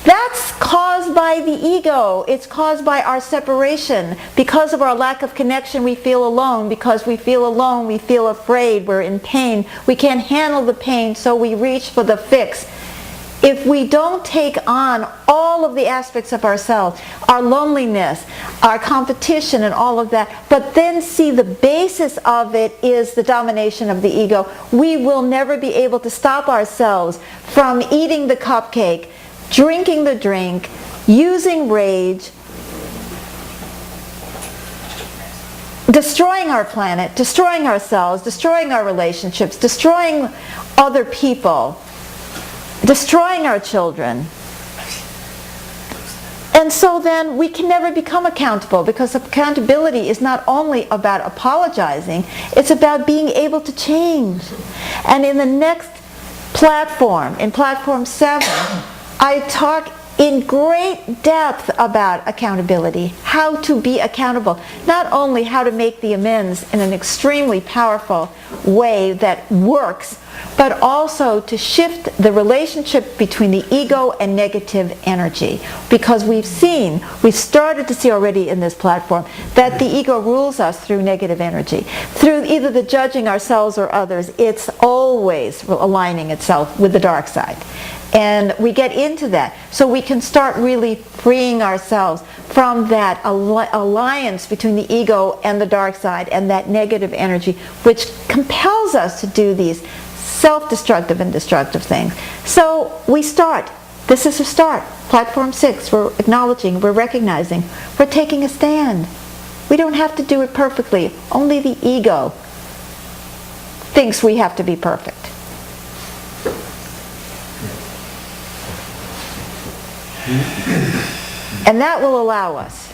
That's caused by the ego. It's caused by our separation. Because of our lack of connection, we feel alone. Because we feel alone, we feel afraid. We're in pain. We can't handle the pain, so we reach for the fix. If we don't take on all of the aspects of ourselves, our loneliness, our competition and all of that, but then see the basis of it is the domination of the ego, we will never be able to stop ourselves from eating the cupcake, drinking the drink, using rage, destroying our planet, destroying ourselves, destroying our relationships, destroying other people, destroying our children. And so then we can never become accountable, because accountability is not only about apologizing, it's about being able to change. And in the next platform, in Platform 7, I talk in great depth about accountability, how to be accountable. Not only how to make the amends in an extremely powerful way that works, but also to shift the relationship between the ego and negative energy. Because we've started to see already in this platform, that the ego rules us through negative energy. Through either the judging ourselves or others, it's always aligning itself with the dark side. And we get into that so we can start really freeing ourselves from that alliance between the ego and the dark side and that negative energy, which compels us to do these self-destructive and destructive things. So we start. This is a start. Platform 6, we're acknowledging, we're recognizing, we're taking a stand. We don't have to do it perfectly. Only the ego thinks we have to be perfect. And that will allow us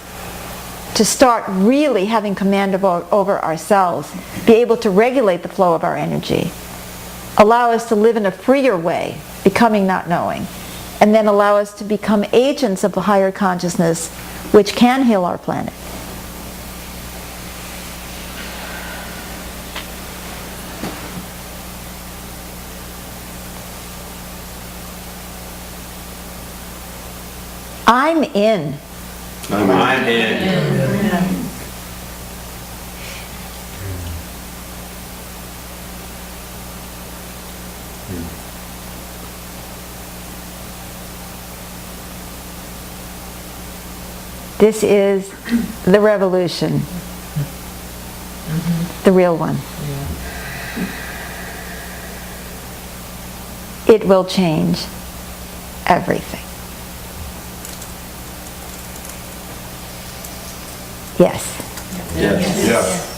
to start really having command over ourselves, be able to regulate the flow of our energy, allow us to live in a freer way, becoming not knowing, and then allow us to become agents of the higher consciousness, which can heal our planet. I'm in. I'm in. This is the revolution. The real one. It will change everything. Yes. Yes. Yeah.